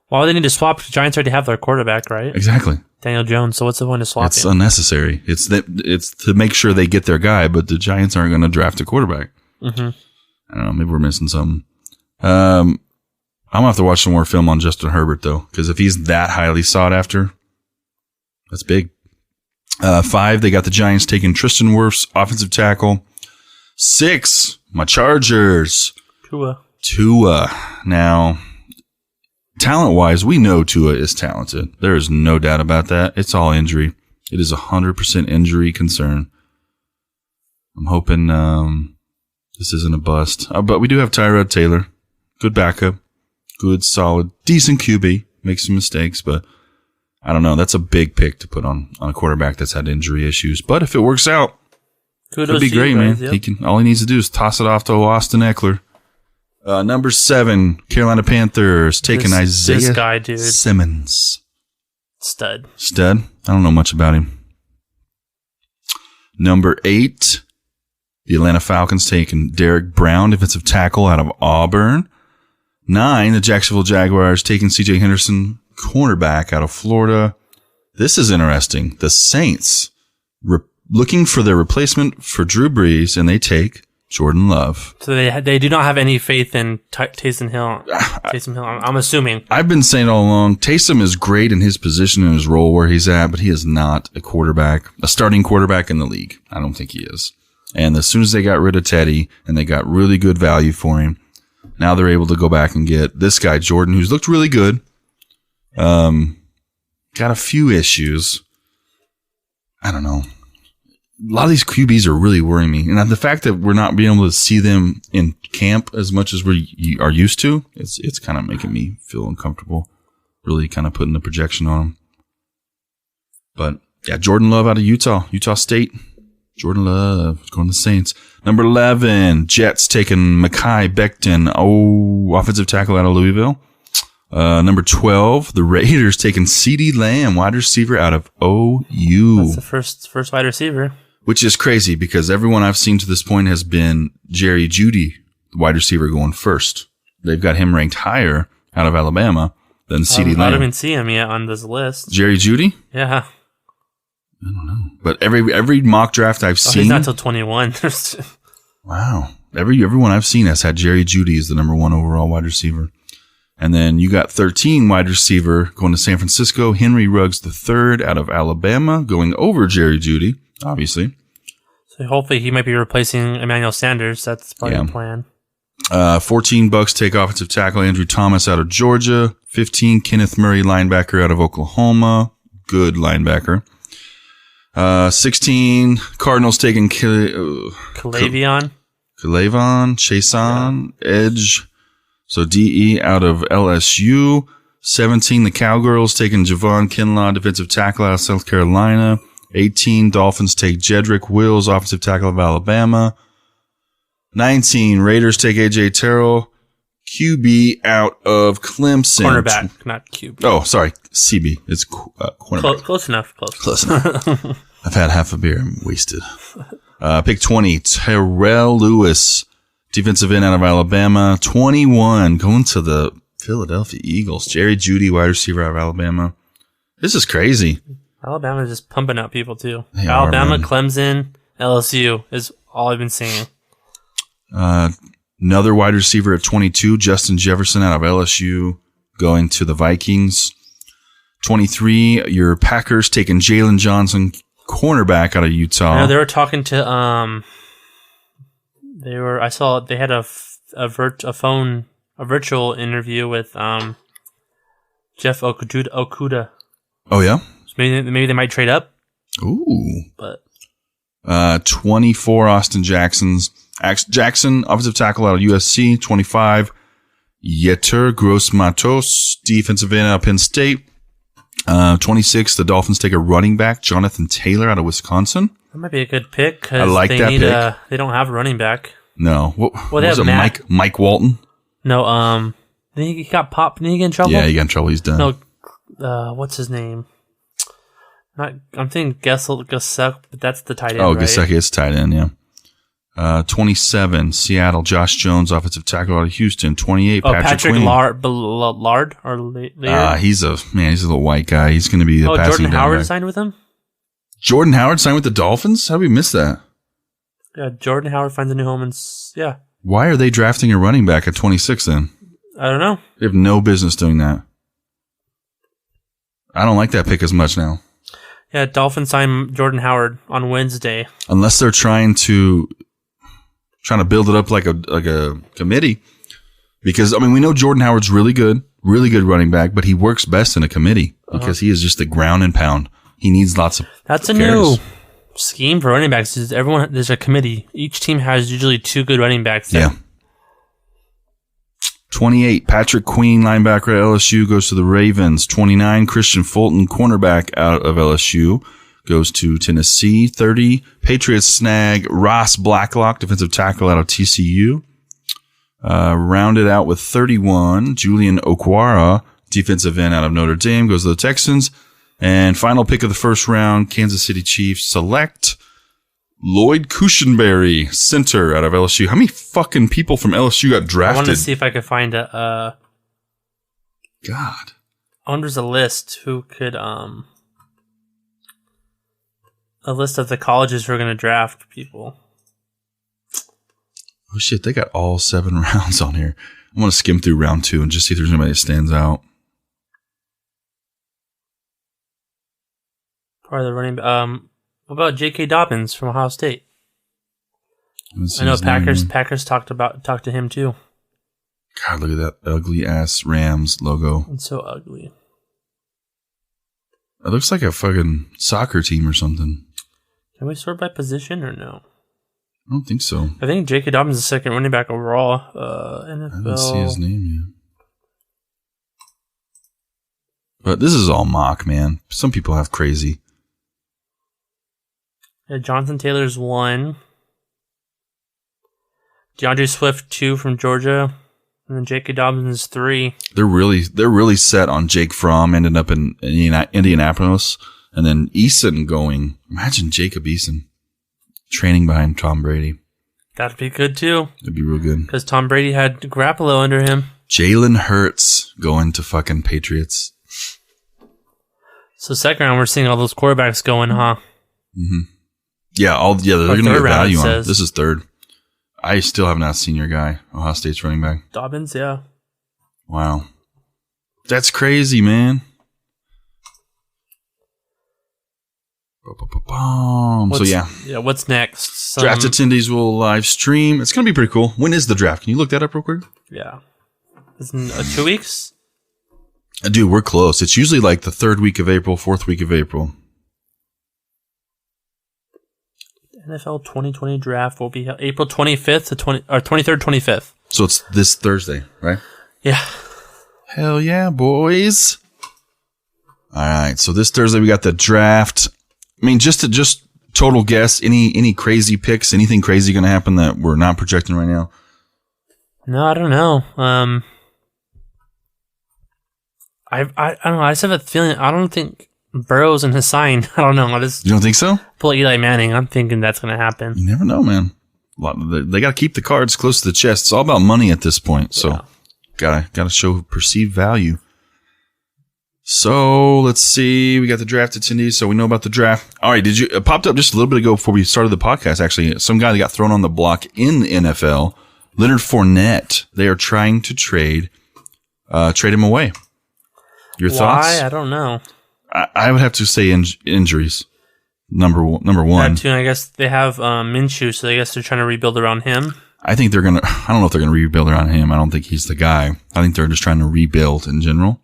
Why would they need to swap? The Giants already have their quarterback, right? Exactly. Daniel Jones. So what's the point of swapping? It's unnecessary. It's to make sure they get their guy, but the Giants aren't going to draft a quarterback. Mm-hmm. I don't know. Maybe we're missing something. I'm going to have to watch some more film on Justin Herbert, though, because if he's that highly sought after, that's big. 5, they got the Giants taking Tristan Wirfs, offensive tackle. 6, my Chargers. Tua. Now, talent-wise, we know Tua is talented. There is no doubt about that. It's all injury. It is 100% injury concern. I'm hoping this isn't a bust. But we do have Tyrod Taylor. Good backup. Good, solid, decent QB. Makes some mistakes, but I don't know. That's a big pick to put on a quarterback that's had injury issues. But if it works out, Kudos Could be to you great, guys, man. yep. All he needs to do is toss it off to Austin Eckler. Number 7, Carolina Panthers taking Isaiah this guy, dude. Simmons. Stud. I don't know much about him. Number 8, the Atlanta Falcons taking Derek Brown, defensive tackle out of Auburn. 9, the Jacksonville Jaguars taking C.J. Henderson, cornerback out of Florida. This is interesting. The Saints looking for their replacement for Drew Brees, and they take Jordan Love. So they do not have any faith in Taysom Hill. Taysom Hill, I'm assuming. I've been saying all along, Taysom is great in his position and his role where he's at, but he is not a starting quarterback in the league. I don't think he is. And as soon as they got rid of Teddy and they got really good value for him, now they're able to go back and get this guy, Jordan, who's looked really good. Got a few issues. I don't know. A lot of these QBs are really worrying me. And the fact that we're not being able to see them in camp as much as we are used to, it's kind of making me feel uncomfortable, really kind of putting the projection on them. But, yeah, Jordan Love out of Utah State. Jordan Love going to the Saints. Number 11, Jets taking Mekhi Becton, offensive tackle out of Louisville. Number 12, the Raiders taking CeeDee Lamb, wide receiver out of OU. That's the first wide receiver. Which is crazy because everyone I've seen to this point has been Jerry Jeudy, the wide receiver, going first. They've got him ranked higher out of Alabama than CeeDee Lamb. I don't even see him yet on this list. Jerry Jeudy? Yeah. I don't know. But every mock draft I've seen. He's not till 21. Wow. Everyone I've seen has had Jerry Jeudy as the number 1 overall wide receiver. And then you got 13 wide receiver going to San Francisco. Henry Ruggs III out of Alabama going over Jerry Jeudy, obviously. So hopefully he might be replacing Emmanuel Sanders. That's probably the plan. 14 Bucks take offensive tackle Andrew Thomas out of Georgia. 15 Kenneth Murray linebacker out of Oklahoma. Good linebacker. 16 Cardinals taking Kalavion Chason edge. So DE out of LSU. 17 the Cowgirls taking Javon Kinlaw, defensive tackle out of South Carolina. 18 Dolphins take Jedrick Wills, offensive tackle of Alabama. 19 Raiders take AJ Terrell, QB out of Clemson. Cornerback, not QB. Oh, sorry, CB. It's cornerback. Close enough. Close enough. I've had half a beer. I'm wasted. Pick 20, Terrell Lewis, defensive end out of Alabama. 21, going to the Philadelphia Eagles. Jerry Jeudy, wide receiver out of Alabama. This is crazy. Alabama's just pumping out people, too. They Alabama, are, Clemson, LSU is all I've been seeing. Another wide receiver at 22, Justin Jefferson out of LSU, going to the Vikings. 23, your Packers taking Jalen Johnson, cornerback out of Utah. I know they were talking to I saw they had a virtual interview with Jeff Okuda. Oh yeah, So maybe they might trade up. Ooh. But 24 Austin Jackson, offensive tackle out of USC. 25 Yetur Gross-Matos, defensive end out of Penn State. 26 the Dolphins take a running back, Jonathan Taylor out of Wisconsin. That might be a good pick because I like that pick. They don't have a running back. No, what they was have it? Mike Walton. No, he got popped. Didn't he get in trouble? Yeah, he got in trouble. He's done. No, what's his name? I'm thinking Gesicki, but that's the tight end. Oh, right? Gesicki is tight end. Yeah. 27 Seattle, Josh Jones, offensive tackle out of Houston. 28 Patrick Queen. Lard or Laird? He's a little white guy. He's going to be a passing Jordan down Howard back. signed with him. Jordan Howard signed with the Dolphins? How did we miss that? Yeah, Jordan Howard finds a new home, and yeah. Why are they drafting a running back at 26 then? I don't know. They have no business doing that. I don't like that pick as much now. Yeah, Dolphins signed Jordan Howard on Wednesday. Unless they're trying to build it up like a committee. Because, I mean, we know Jordan Howard's really good running back, but he works best in a committee because he is just the ground and pound. He needs lots of That's a carries. new scheme for running backs. There's a committee. Each team has usually 2 good running backs. Yeah. 28, Patrick Queen, linebacker at LSU, goes to the Ravens. 29, Christian Fulton, cornerback out of LSU, goes to Tennessee. 30, Patriots snag Ross Blacklock, defensive tackle out of TCU. Rounded out with 31, Julian Okwara, defensive end out of Notre Dame, goes to the Texans. And final pick of the first round, Kansas City Chiefs select Lloyd Cushenberry, center out of LSU. How many fucking people from LSU got drafted? I wanted to see if I could find a... God. I wonder there's a list who could... A list of the colleges who are going to draft people. Oh, shit. They got all 7 rounds on here. I'm going to skim through round 2 and just see if there's anybody that stands out. Part of the running... what about J.K. Dobbins from Ohio State? I know Packers talked to him too. God, look at that ugly ass Rams logo. It's so ugly. It looks like a fucking soccer team or something. Can we sort by position or no? I don't think so. I think J.K. Dobbins is the second running back overall. NFL. I didn't see his name yet. But this is all mock, man. Some people have crazy. Yeah, Jonathan Taylor's 1. DeAndre Swift 2 from Georgia. And then J.K. Dobbins is 3. They're really set on Jake Fromm ending up in Indianapolis. And then Eason going. Imagine Jacob Eason training behind Tom Brady. That'd be good too. That'd be real good. Because Tom Brady had Garoppolo under him. Jalen Hurts going to fucking Patriots. So second round, we're seeing all those quarterbacks going, huh? Mm-hmm. Yeah, they're going to get value on it. Says. This is third. I still have not seen your guy, Ohio State's running back. Dobbins, yeah. Wow. That's crazy, man. So, yeah. Yeah, what's next? Draft attendees will live stream. It's going to be pretty cool. When is the draft? Can you look that up real quick? Yeah. It's in 2 weeks? Dude, we're close. It's usually like the 3rd week of April, 4th week of April. NFL 2020 draft will be April 25th to 23rd, 25th. So it's this Thursday, right? Yeah. Hell yeah, boys. All right. So this Thursday we got the draft. I mean, just total guess, any crazy picks, anything crazy going to happen that we're not projecting right now? No, I don't know. I don't know. I just have a feeling. I don't think Burrow's in his sign. I don't know. You don't think so? Pull Eli Manning. I'm thinking that's going to happen. You never know, man. They got to keep the cards close to the chest. It's all about money at this point. So gotta show perceived value. So let's see. We got the draft attendees, so we know about the draft. All right, it popped up just a little bit ago before we started the podcast. Actually, some guy that got thrown on the block in the NFL, Leonard Fournette. They are trying to trade him away. Your thoughts? Why? I don't know. I would have to say injuries. Number one. That too, and I guess they have Minshew, so I guess they're trying to rebuild around him. I think I don't know if they're gonna rebuild around him. I don't think he's the guy. I think they're just trying to rebuild in general.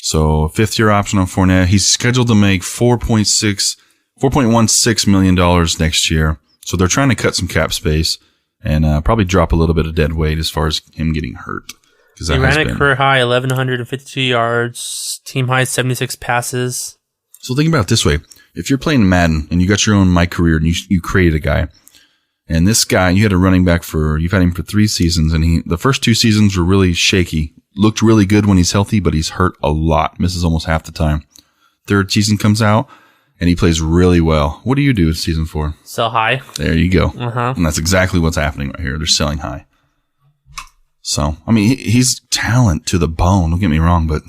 So 5th-year option on Fournette. He's scheduled to make $4.16 million next year. So they're trying to cut some cap space and probably drop a little bit of dead weight as far as him getting hurt. He ran a career high 1,152 yards, team high 76 passes. So think about it this way. If you're playing Madden and you got your own My Career and you created a guy, and this guy, you had a running back you've had him for 3 seasons, and the first 2 seasons were really shaky. Looked really good when he's healthy, but he's hurt a lot. Misses almost half the time. 3rd season comes out, and he plays really well. What do you do in season 4? Sell high. There you go. Uh-huh. And that's exactly what's happening right here. They're selling high. So, I mean, he's talent to the bone. Don't get me wrong, but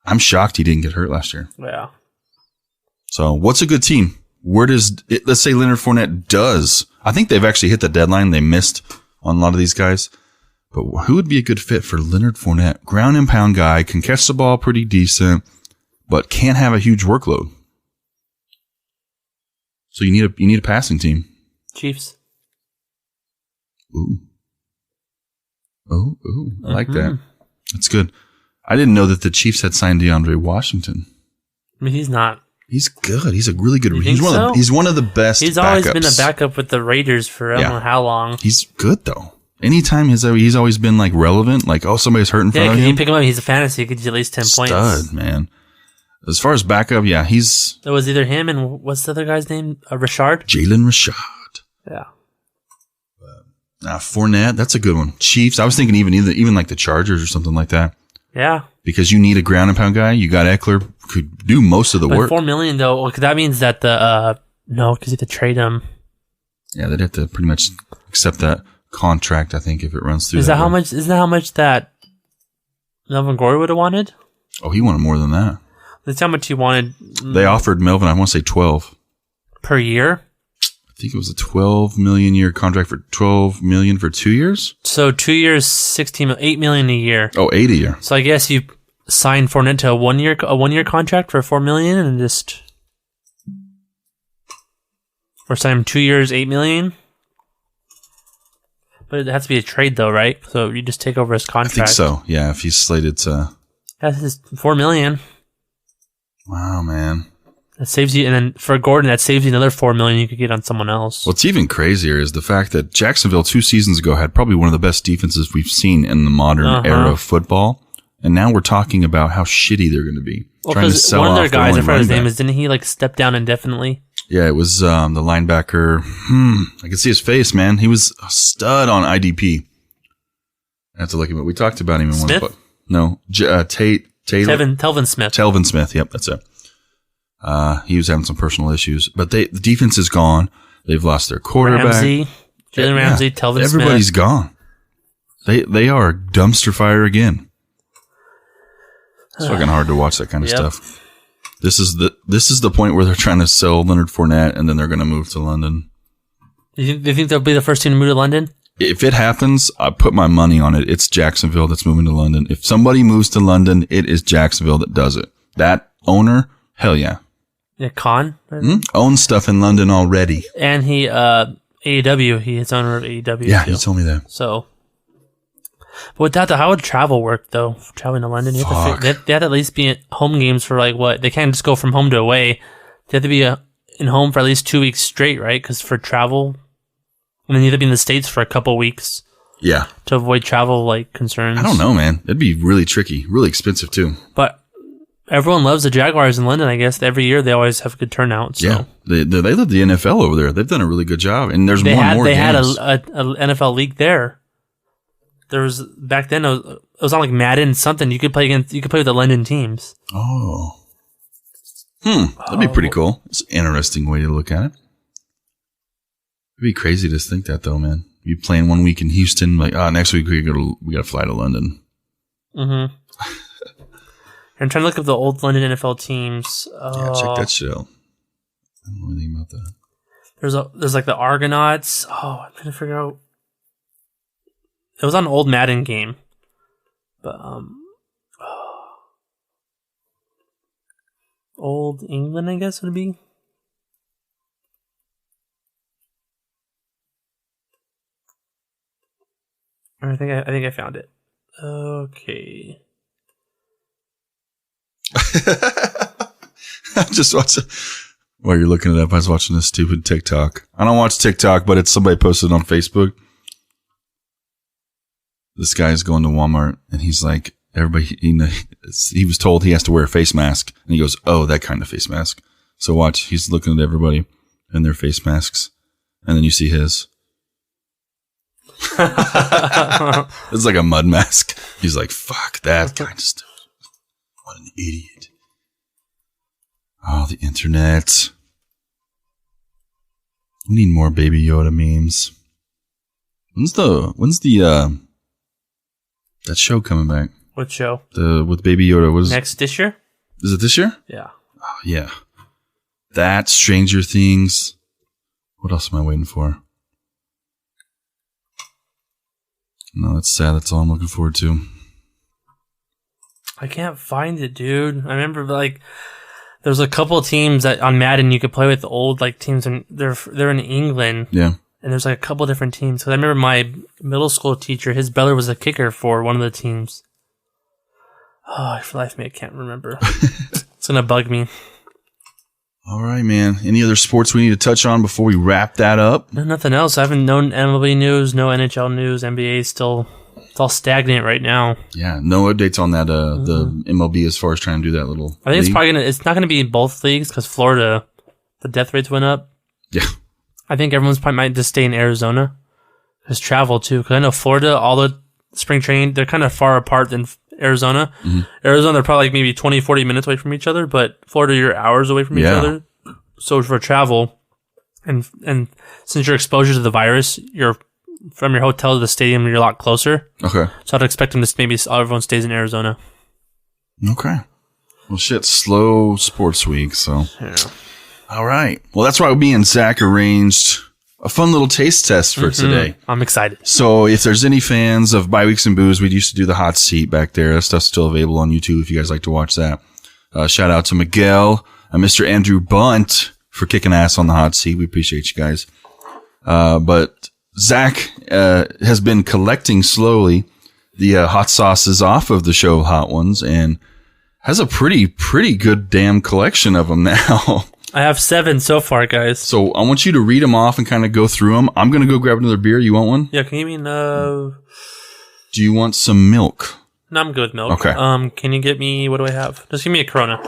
I'm shocked he didn't get hurt last year. Yeah. So, what's a good team? Let's say Leonard Fournette does. I think they've actually hit the deadline. They missed on a lot of these guys. But who would be a good fit for Leonard Fournette? Ground and pound guy, can catch the ball pretty decent, but can't have a huge workload. So you need a passing team. Chiefs. Ooh. I like that. That's good. I didn't know that the Chiefs had signed DeAndre Washington. I mean, he's not. He's good. He's a really good. He's one of the best. He's always been a backup with the Raiders for I don't know how long. He's good though. Anytime he's always been like relevant. Like somebody's hurt in front of him. Yeah, you pick him up. He's a fantasy. He could get at least 10 points. Stud, man. As far as backup, yeah, he's It was either him and what's the other guy's name? Richard? Jalen Rashad. Yeah. Fournette, that's a good one. Chiefs, I was thinking even like the Chargers or something like that. Yeah. Because you need a ground and pound guy. You got Eckler, could do most of the But work. $4 million though, well, 'cause that means that no, because you have to trade him. Yeah, they'd have to pretty much accept that contract, I think, if it runs through. Is that how way. much? Isn't that how much that Melvin Gordon would have wanted? Oh, he wanted more than that. That's how much he wanted. They offered Melvin, I want to say 12. Per year. I think it was a 12 million year contract for 12 million for 2 years. So 2 years, 8 million a year. Oh, 8 a year. So I guess you signed Fournette to a one year contract for $4 million and just, or sign him 2 years, $8 million. But it has to be a trade though, right? So you just take over his I contract. think so. Yeah, if he's slated to. That's his $4 million. Wow, man. That saves you, and then for Gordon, that saves you another $4 million you could get on someone else. What's even crazier is the fact that Jacksonville 2 seasons ago had probably one of the best defenses we've seen in the modern era of football. And now we're talking about how shitty they're going to be. Well, trying to because sell one of their off guys, I only forgot his running name back. is, didn't he like step down indefinitely? Yeah, it was the linebacker. I can see his face, man. He was a stud on IDP. I have to look him up. We talked about him in Smith? one. No, Taylor. Telvin Smith. Telvin Smith. Yep, that's it. He was having some personal issues, but the defense is gone. They've lost their quarterback. Ramsey, Jalen Ramsey, Telvin Smith. Everybody's gone. They are dumpster fire again. It's fucking hard to watch that kind of stuff. This is the point where they're trying to sell Leonard Fournette, and then they're going to move to London. Do you think they'll be the first team to move to London? If it happens, I put my money on it. It's Jacksonville that's moving to London. If somebody moves to London, it is Jacksonville that does it. That owner, hell yeah. Yeah, Khan. Owns stuff in London already. And he, AEW, he's owner of AEW. Yeah, too. he told me that. So, but with that, though, how would travel work, though? Traveling to London? You have to, they have to at least be at home games for like what? They can't just go from home to away. They have to be in home for at least 2 weeks straight, right? Because for travel, and then you have to be in the States for a couple weeks. Yeah. To avoid travel like concerns. I don't know, man. It'd be really tricky, really expensive too. But everyone loves the Jaguars in London, I guess. Every year they always have a good turnout. So. Yeah. They love the NFL over there. They've done a really good job. And there's more They games. had a NFL league there. There was back then. It was on like Madden something. You could play against. You could play with the London teams. Oh. That'd be pretty cool. It's an interesting way to look at it. It'd be crazy to think that though, man. You playing 1 week in Houston, like, next week we got to fly to London. Mm-hmm. I'm trying to look up the old London NFL teams. Yeah, check that shit out. I don't know anything about that. There's like the Argonauts. Oh, I'm trying to figure out. It was on an old Madden game, but old England, I guess would be. I think I found it. Okay. I just watched it. While you're looking it up, I was watching this stupid TikTok. I don't watch TikTok, but it's somebody posted on Facebook. This guy's going to Walmart, and he's like, everybody, he was told he has to wear a face mask. And he goes, oh, that kind of face mask. So watch, he's looking at everybody in their face masks. And then you see his. It's like a mud mask. He's like, fuck that kind of stuff. What an idiot. Oh, the internet. We need more Baby Yoda memes. When's the that show coming back? What show? With Baby Yoda. What is Next this year? Is it this year? Yeah. Oh, yeah. That, Stranger Things. What else am I waiting for? No, that's sad. That's all I'm looking forward to. I can't find it, dude. I remember like there's a couple of teams that on Madden you could play with old like teams, and they're in England. Yeah. And there's like a couple of different teams. Because I remember my middle school teacher, his brother was a kicker for one of the teams. Oh, for life of me, I can't remember. It's gonna bug me. All right, man. Any other sports we need to touch on before we wrap that up? No, nothing else. I haven't known MLB news, no NHL news. NBA is still It's all stagnant right now. Yeah, no updates on that. The MLB as far as trying to do that little. I think it's league. probably it's not gonna be in both leagues because Florida, the death rates went up. Yeah. I think everyone's probably might just stay in Arizona. Just travel too, because I know Florida, all the spring training, they're kind of far apart than Arizona. Mm-hmm. Arizona, they're probably like maybe 20, 40 minutes away from each other, but Florida, you're hours away from each other. So for travel, and since your exposure to the virus, you're from your hotel to the stadium, you're a lot closer. Okay. So I'd expect them to maybe everyone stays in Arizona. Okay. Well, shit, slow sports week, so. Yeah. All right. Well, that's why me and Zach arranged a fun little taste test for today. I'm excited. So if there's any fans of Bi Weeks and Booze, we used to do the hot seat back there. That stuff's still available on YouTube if you guys like to watch that. Shout out to Miguel and Mr. Andrew Bunt for kicking ass on the hot seat. We appreciate you guys. But Zach has been collecting slowly the hot sauces off of the show Hot Ones and has a pretty good damn collection of them now. I have 7 so far, guys. So I want you to read them off and kind of go through them. I'm going to go grab another beer. You want one? Yeah, can you give me no? Do you want some milk? No, I'm good with milk. Okay. Can you get me, what do I have? Just give me a Corona.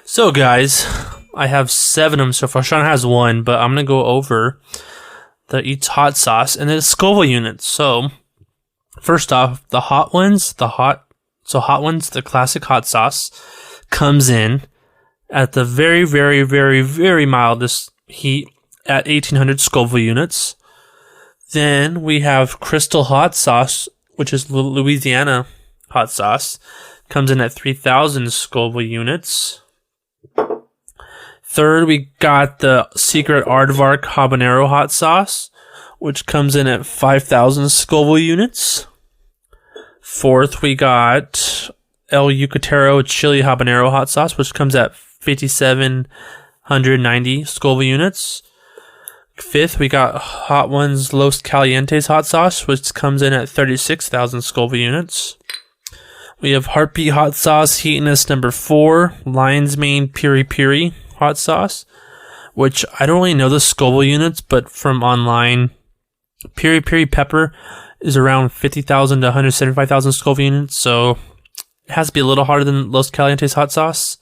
So, guys, I have 7 of them so far. Sean has 1, but I'm going to go over the Eats Hot Sauce and then Scoville units. So, first off, the Hot Ones, the classic hot sauce comes in at the very, very, very, very mildest heat at 1800 Scoville units. Then we have Crystal Hot Sauce, which is Louisiana hot sauce. Comes in at 3000 Scoville units. Third, we got the Secret Aardvark Habanero hot sauce, which comes in at 5000 Scoville units. Fourth, we got El Yucatero Chili Habanero hot sauce, which comes at 5790 Scoville units. Fifth, we got Hot Ones Los Calientes hot sauce, which comes in at 36,000 Scoville units. We have Heartbeat hot sauce, Heatiness number 4, Lion's Mane Piri Piri hot sauce, which I don't really know the Scoville units, but from online, Piri Piri pepper is around 50,000 to 175,000 Scoville units, so it has to be a little harder than Los Calientes hot sauce.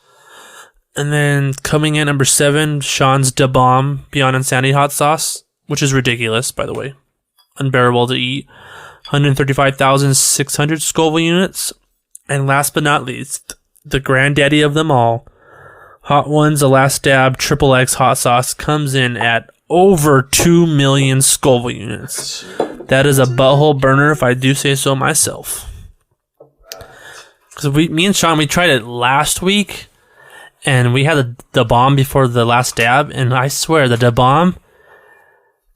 And then coming in number 7, Sean's Da Bomb Beyond Insanity hot sauce, which is ridiculous, by the way. Unbearable to eat. 135,600 Scoville units. And last but not least, the granddaddy of them all, Hot Ones The Last Dab Triple X hot sauce comes in at over 2 million Scoville units. That is a butthole burner if I do say so myself. Because me and Sean, we tried it last week. And we had the bomb before the last dab, and I swear the bomb,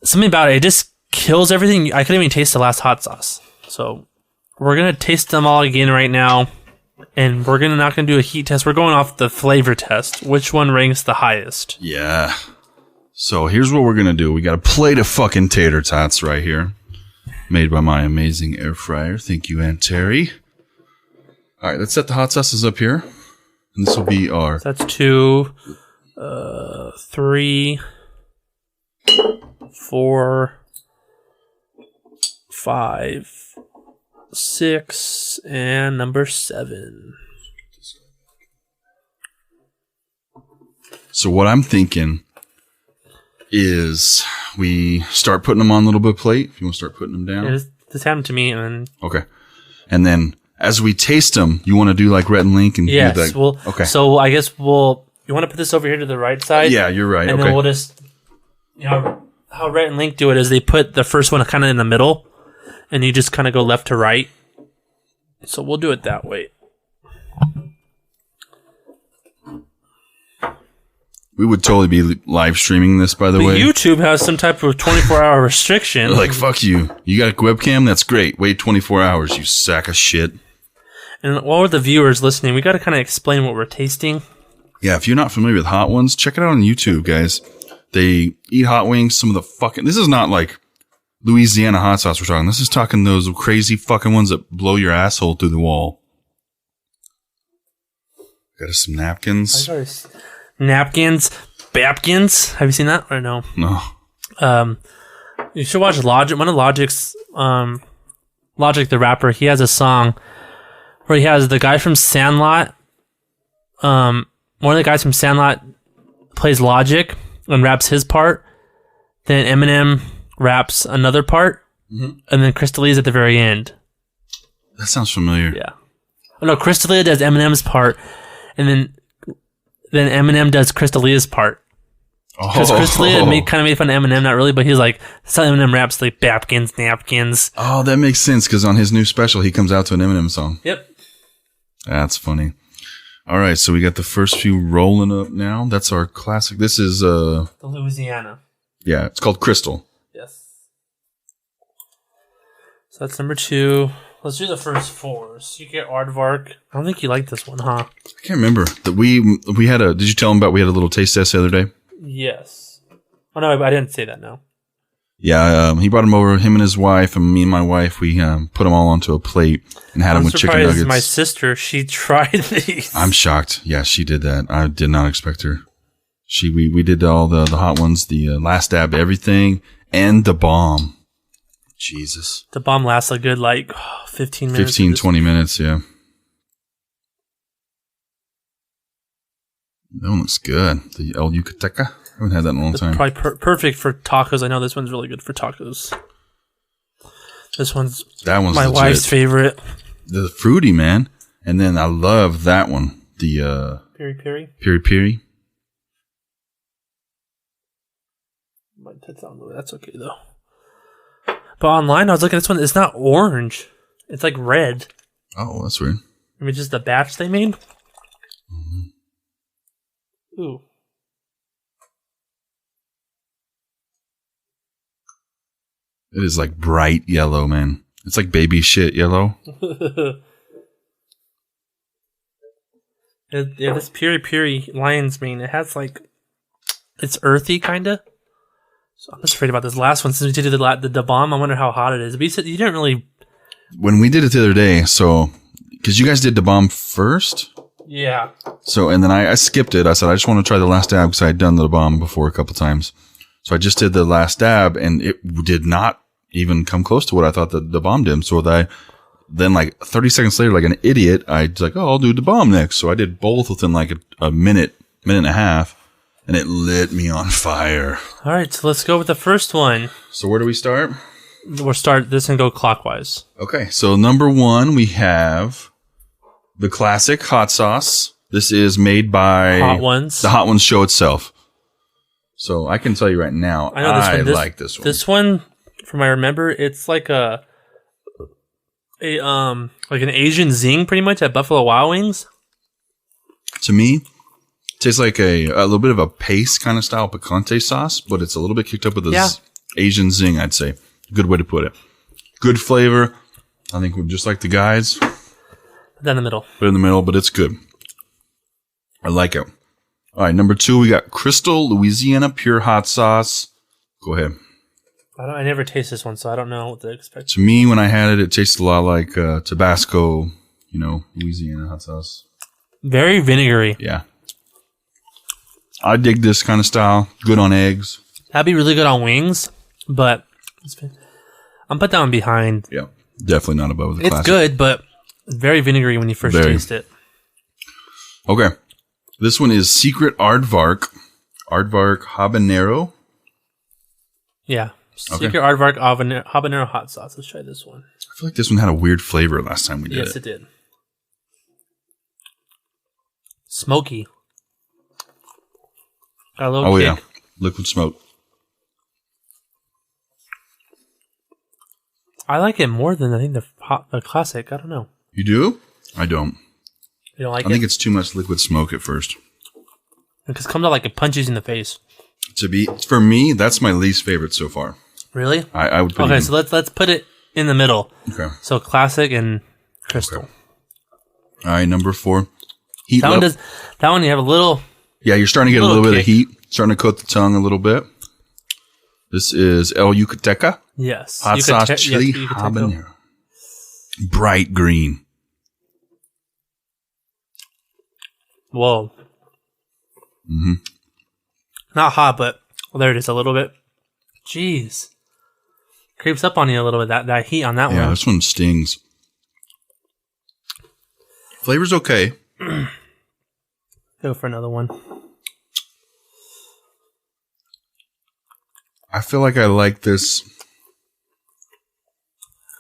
something about it just kills everything. I couldn't even taste the last hot sauce. So we're gonna taste them all again right now, and we're not gonna do a heat test. We're going off the flavor test. Which one ranks the highest? Yeah. So here's what we're gonna do. We got a plate of fucking tater tots right here, made by my amazing air fryer. Thank you, Aunt Terry. All right, let's set the hot sauces up here. And this will be our... That's 2, 3, 4, 5, 6, and number 7. So what I'm thinking is we start putting them on a little bit of plate. If you want to start putting them down. Yeah, this happened to me. And okay. And then... as we taste them, you want to do like Rhett and Link and yes, do like, well, okay. So I guess you want to put this over here to the right side. Yeah, you're right. And okay. then we'll just, how Rhett and Link do it is they put the first one kind of in the middle, and you just kind of go left to right. So we'll do it that way. We would totally be live streaming this, by the way. YouTube has some type of 24-hour restriction. Like, fuck you. You got a webcam? That's great. Wait 24 hours, you sack of shit. And while the viewers listening, we got to kind of explain what we're tasting. Yeah, if you're not familiar with Hot Ones, check it out on YouTube, guys. They eat hot wings. Some of the fucking... this is not like Louisiana hot sauce we're talking. This is talking those crazy fucking ones that blow your asshole through the wall. Got us some napkins. Napkins. Bapkins. Have you seen that or no? No. You should watch Logic. One of Logic's Logic the rapper, he has a song where he has the guy from Sandlot. One of the guys from Sandlot plays Logic and raps his part. Then Eminem raps another part, and then Chris D'Elia's at the very end. That sounds familiar. Yeah. Oh, no, Chris D'Elia does Eminem's part, and then Eminem does Chris D'Elia's part. Because Chris D'Elia kind of made fun of Eminem, not really, but he's like, that's how Eminem raps, like, Bapkins, napkins. Oh, that makes sense, because on his new special, he comes out to an Eminem song. Yep. That's funny. All right, so we got the first few rolling up now. That's our classic. This is... The Louisiana. Yeah, it's called Crystal. Yes. So that's number 2. Let's do the first 4. Secret Aardvark. I don't think you like this one, huh? I can't remember. That we had a... Did you tell him about we had a little taste test the other day? Yes. Oh, no, I didn't say that, no. Yeah, he brought him over, him and his wife, and me and my wife, we put them all onto a plate and had them with chicken nuggets. My sister, she tried these. I'm shocked. Yeah, she did that. I did not expect her. We did all the hot ones, the last dab, everything, and the bomb. Jesus. The bomb lasts a good, 15 minutes. 15, 20 minutes, yeah. That one looks good. The El Yucateca. I haven't had that in a long time. Probably perfect for tacos. I know this one's really good for tacos. That one's my legit. wife's favorite. The fruity, man. And then I love that one. The Piri Piri. Piri Piri. Might touch on that's okay though. But online, I was looking at this one. It's not orange. It's like red. Oh, that's weird. Maybe just the batch they made. Ooh. It is like bright yellow, man. It's like baby shit yellow. Yeah, this Piri Piri lion's mane, it has it's earthy kind of. So I'm just afraid about this last one. Since we did the bomb, I wonder how hot it is. But you said you didn't really... When we did it the other day, so... Because you guys did the bomb first? Yeah. So, and then I skipped it. I said, I just want to try the last dab because I had done the bomb before a couple times. So I just did the last dab, and it did not even come close to what I thought the bomb did. So then 30 seconds later, like an idiot, I was like, I'll do the bomb next. So I did both within a minute and a half, and it lit me on fire. All right, so let's go with the first one. So where do we start? We'll start this and go clockwise. Okay, so number 1, we have the classic hot sauce. This is made by Hot Ones. The Hot Ones show itself. So I can tell you right now, I know this one. Like this one. This one, from I remember, it's like an Asian zing, pretty much at Buffalo Wild Wings. To me, it tastes like a little bit of a paste kind of style picante sauce, but it's a little bit kicked up with this Asian zing, I'd say. Good way to put it. Good flavor. I think we're just like the guys. Put that in the middle. Put it in the middle, but it's good. I like it. All right, number 2, we got Crystal Louisiana Pure Hot Sauce. Go ahead. I never taste this one, so I don't know what to expect. To me, when I had it, it tasted a lot like Tabasco, Louisiana hot sauce. Very vinegary. Yeah. I dig this kind of style. Good on eggs. That'd be really good on wings, but I'm put that one behind. Yeah, definitely not above the It's classic. good, but very vinegary when you first taste it. Okay. This one is Secret Aardvark. Aardvark Habanero. Yeah. Okay. Secret Aardvark habanero hot sauce. Let's try this one. I feel like this one had a weird flavor last time we did Yes, it did. Smoky. Got a little kick. Yeah. Liquid smoke. I like it more than I think the classic. I don't know. You do? I don't. You don't like it? I think it's too much liquid smoke at first. Because it comes out like it punches you in the face. For me, that's my least favorite so far. Really? I would put Okay, so let's put it in the middle. Okay. So classic and crystal. Okay. All right, number 4. Heat That one you have a little. Yeah, you're starting to get a little bit of kick. heat. Starting to coat the tongue a little bit. This is El Yucateca. Yes. Hot sauce chili habanero. Bright green. Whoa. Mm-hmm. Not hot, but there it is a little bit. Jeez. Creeps up on you a little bit, that heat on that Yeah, one. this one stings. Flavor's okay. Go for another one. I feel like I like this.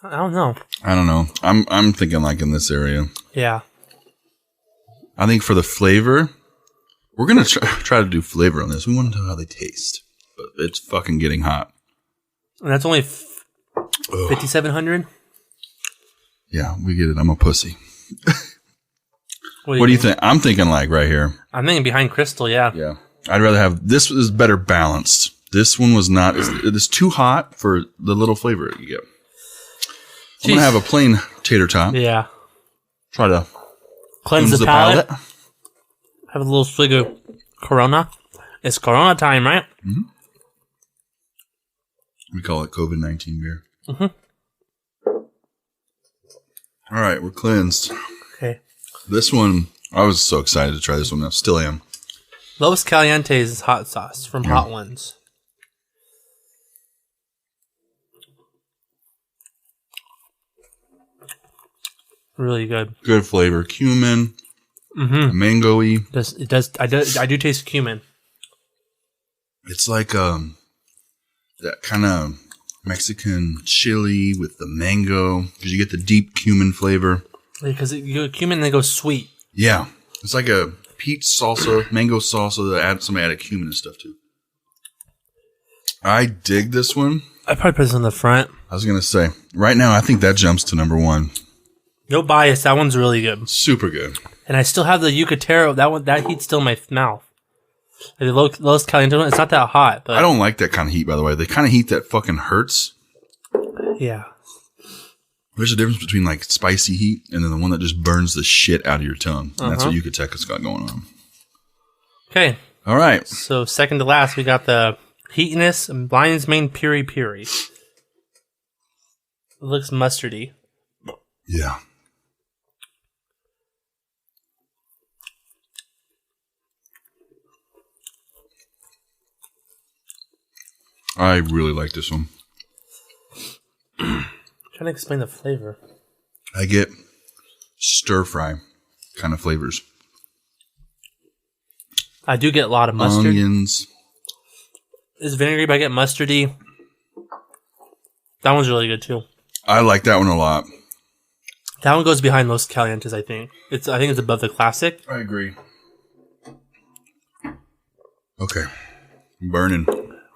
I don't know. I don't know. I'm thinking like in this area. Yeah. I think for the flavor, we're going to try to do flavor on this. We want to know how they taste. But it's fucking getting hot. And that's only 5,700. Yeah, we get it. I'm a pussy. What What do you think? I'm thinking like right here. I'm thinking behind Crystal, yeah. Yeah. I'd rather have, this is better balanced. This one was not, it's too hot for the little flavor you get. I'm going to have a plain tater tot. Yeah. Try to Cleanse the palate. Have a little swig of Corona. It's Corona time, right? We call it COVID-19 beer. All right, we're cleansed. Okay. This one, I was so excited to try this one. I still am. Los Calientes hot sauce from Hot Ones. Really good. Good flavor. Cumin. Mango-y. I do taste cumin. It's like that kind of Mexican chili with the mango. Because you get the deep cumin flavor. Because cumin then goes sweet. Yeah. It's like a peach salsa, mango salsa that somebody added cumin and stuff to. I dig this one. I'd probably put this on the front. I was going to say, right now, I think that jumps to number one. No bias. That one's really good. Super good. And I still have the Yucatero. That heat's still in my mouth. Like the Los Calientes one, it's not that hot. But I don't like that kind of heat, by the way. The kind of heat that fucking hurts. Yeah. There's a difference between like spicy heat and then the one that just burns the shit out of your tongue. And that's what Yucateca's got going on. Okay. All right. So second to last, we got the Heatiness and Lion's Mane Piri Piri. It looks mustardy. Yeah. I really like this one. I'm trying to explain the flavor. I get stir fry kind of flavors. I do get a lot of mustard. Onions. It's vinegary, but I get mustardy. That one's really good too. I like that one a lot. That one goes behind Los Calientes, I think. I think it's above the classic. I agree. Okay. I'm burning.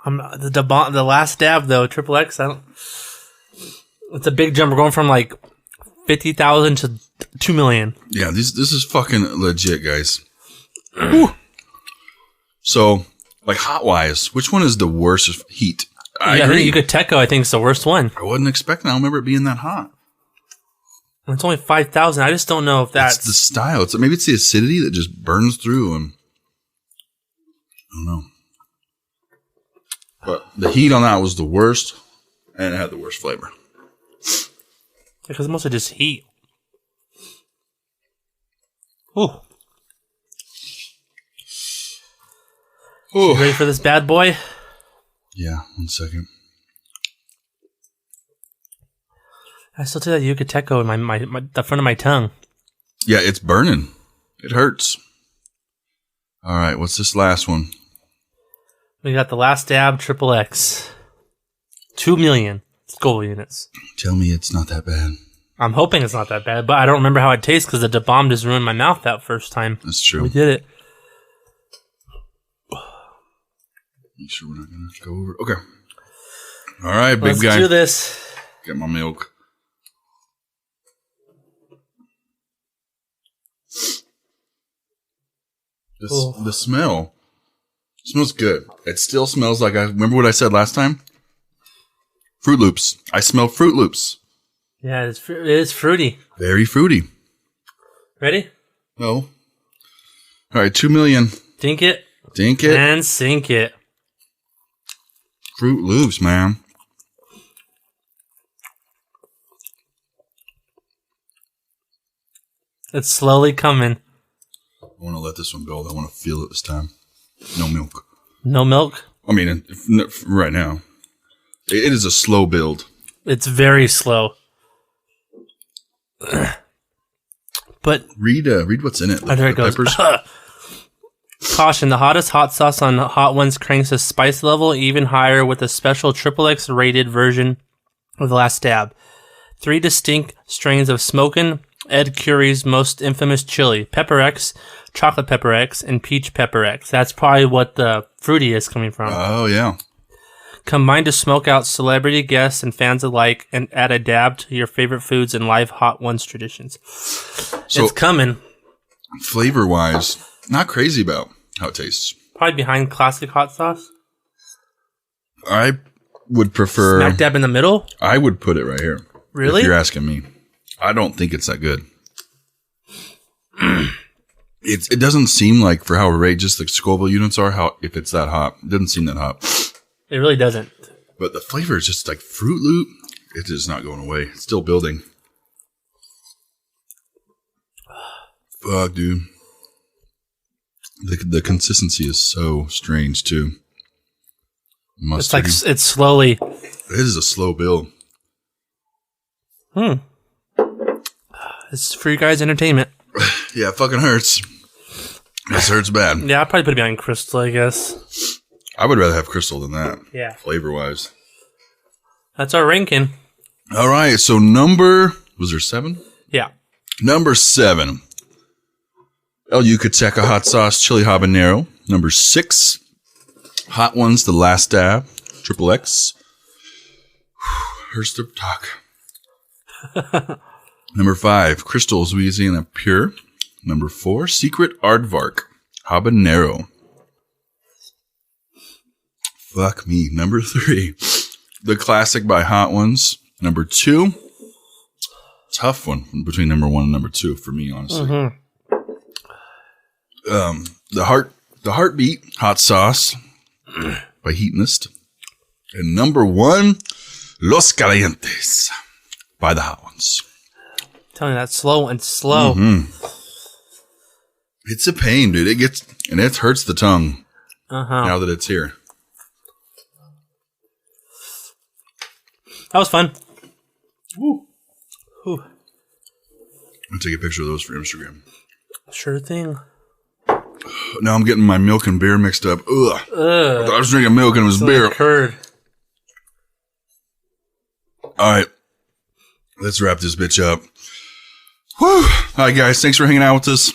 The last dab though, Triple X. It's a big jump. We're going from like 50,000 to 2 million. Yeah, this is fucking legit, guys. So, like hot wise, which one is the worst heat? I agree. Yucateco, I think, is the worst one. I wasn't expecting. I don't remember it being that hot. It's only 5,000. I just don't know if that's It's the style. Maybe it's the acidity that just burns through, and I don't know. But the heat on that was the worst, and it had the worst flavor. because it's mostly just heat. Ooh. Ooh. You ready for this bad boy? Yeah, 1 second. I still do that Yucateco in the front of my tongue. Yeah, it's burning. It hurts. All right, what's this last one? We got the last dab, Triple X. 2 million Scoville units. Tell me it's not that bad. I'm hoping it's not that bad, but I don't remember how it tastes because the bomb just ruined my mouth that first time. That's true. We did it. Make sure we're not going to go over. Okay. All right, big Let's guy. do this. Get my milk. The smell smells good. It still smells like I remember what I said last time. Fruit Loops. I smell Fruit Loops. Yeah, it is fruity. Very fruity. Ready? No. All right, 2 million. Dink it. Dink it. And sink it. Fruit Loops, man. It's slowly coming. I want to let this one build. I want to feel it this time. No milk. No milk? I mean, right now. It is a slow build. It's very slow. But Read what's in it. there it goes. Peppers. Caution, the hottest hot sauce on Hot Ones cranks the spice level even higher with a special XXX rated version of the last dab. 3 distinct strains of smokin', Ed Curry's most infamous chili, Pepper X, Chocolate Pepper X, and Peach Pepper X. That's probably what the fruity is coming from. Oh, yeah. Combined to smoke out celebrity guests and fans alike and add a dab to your favorite foods and live Hot Ones traditions. So, It's coming. flavor-wise, not crazy about how it tastes. Probably behind classic hot sauce. I would prefer... Smack dab in the middle. I would put it right here. Really? If you're asking me. I don't think it's that good. It doesn't seem like, for how outrageous the Scoville units are, if it's that hot. It doesn't seem that hot. It really doesn't. But the flavor is just like Fruit Loop. It is not going away. It's still building. Fuck, dude. The consistency is so strange, too. It's like, it's slowly. It is a slow build. It's for you guys' entertainment. Yeah, it fucking hurts. This hurts bad. Yeah, I'd probably put it behind Crystal, I guess. I would rather have Crystal than that. Yeah. Flavor-wise. That's our ranking. All right, so was there 7? Yeah. Number 7. El Yucateca Hot Sauce Chili Habanero. Number 6. Hot Ones The Last Dab. XXX. Here's the talk. Number 5. Crystal's Louisiana Pure. Number 4. Secret Aardvark Habanero. Fuck me. Number 3. The Classic by Hot Ones. Number 2. Tough one between number 1 and number 2 for me, honestly. Mm-hmm. The Heartbeat Hot Sauce by Heatonist. And number 1, Los Calientes by the Hot Ones. I'm telling you, that's slow and slow. Mm-hmm. It's a pain, dude. It hurts the tongue now that it's here. That was fun. Woo. Whew. I'll take a picture of those for Instagram. Sure thing. Now I'm getting my milk and beer mixed up. Ugh. I thought I was drinking milk and it was beer. Curd. All right. Let's wrap this bitch up. Woo. All right, guys. Thanks for hanging out with us.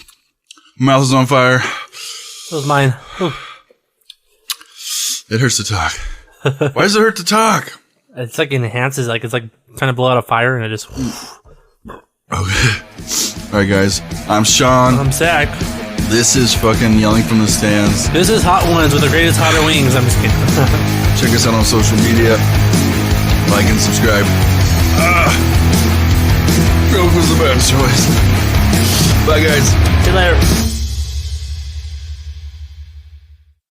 Mouth is on fire. That was mine. Whew. It hurts to talk. Why does it hurt to talk? It's like enhances, like it's like trying to blow out a fire and it just. Okay. All right, guys. I'm Sean. I'm Zach. This is fucking Yelling from the Stands. This is Hot Ones with the greatest hotter wings. I'm just kidding. Check us out on social media. Like and subscribe. Milk was the best choice. Bye, guys. See you later.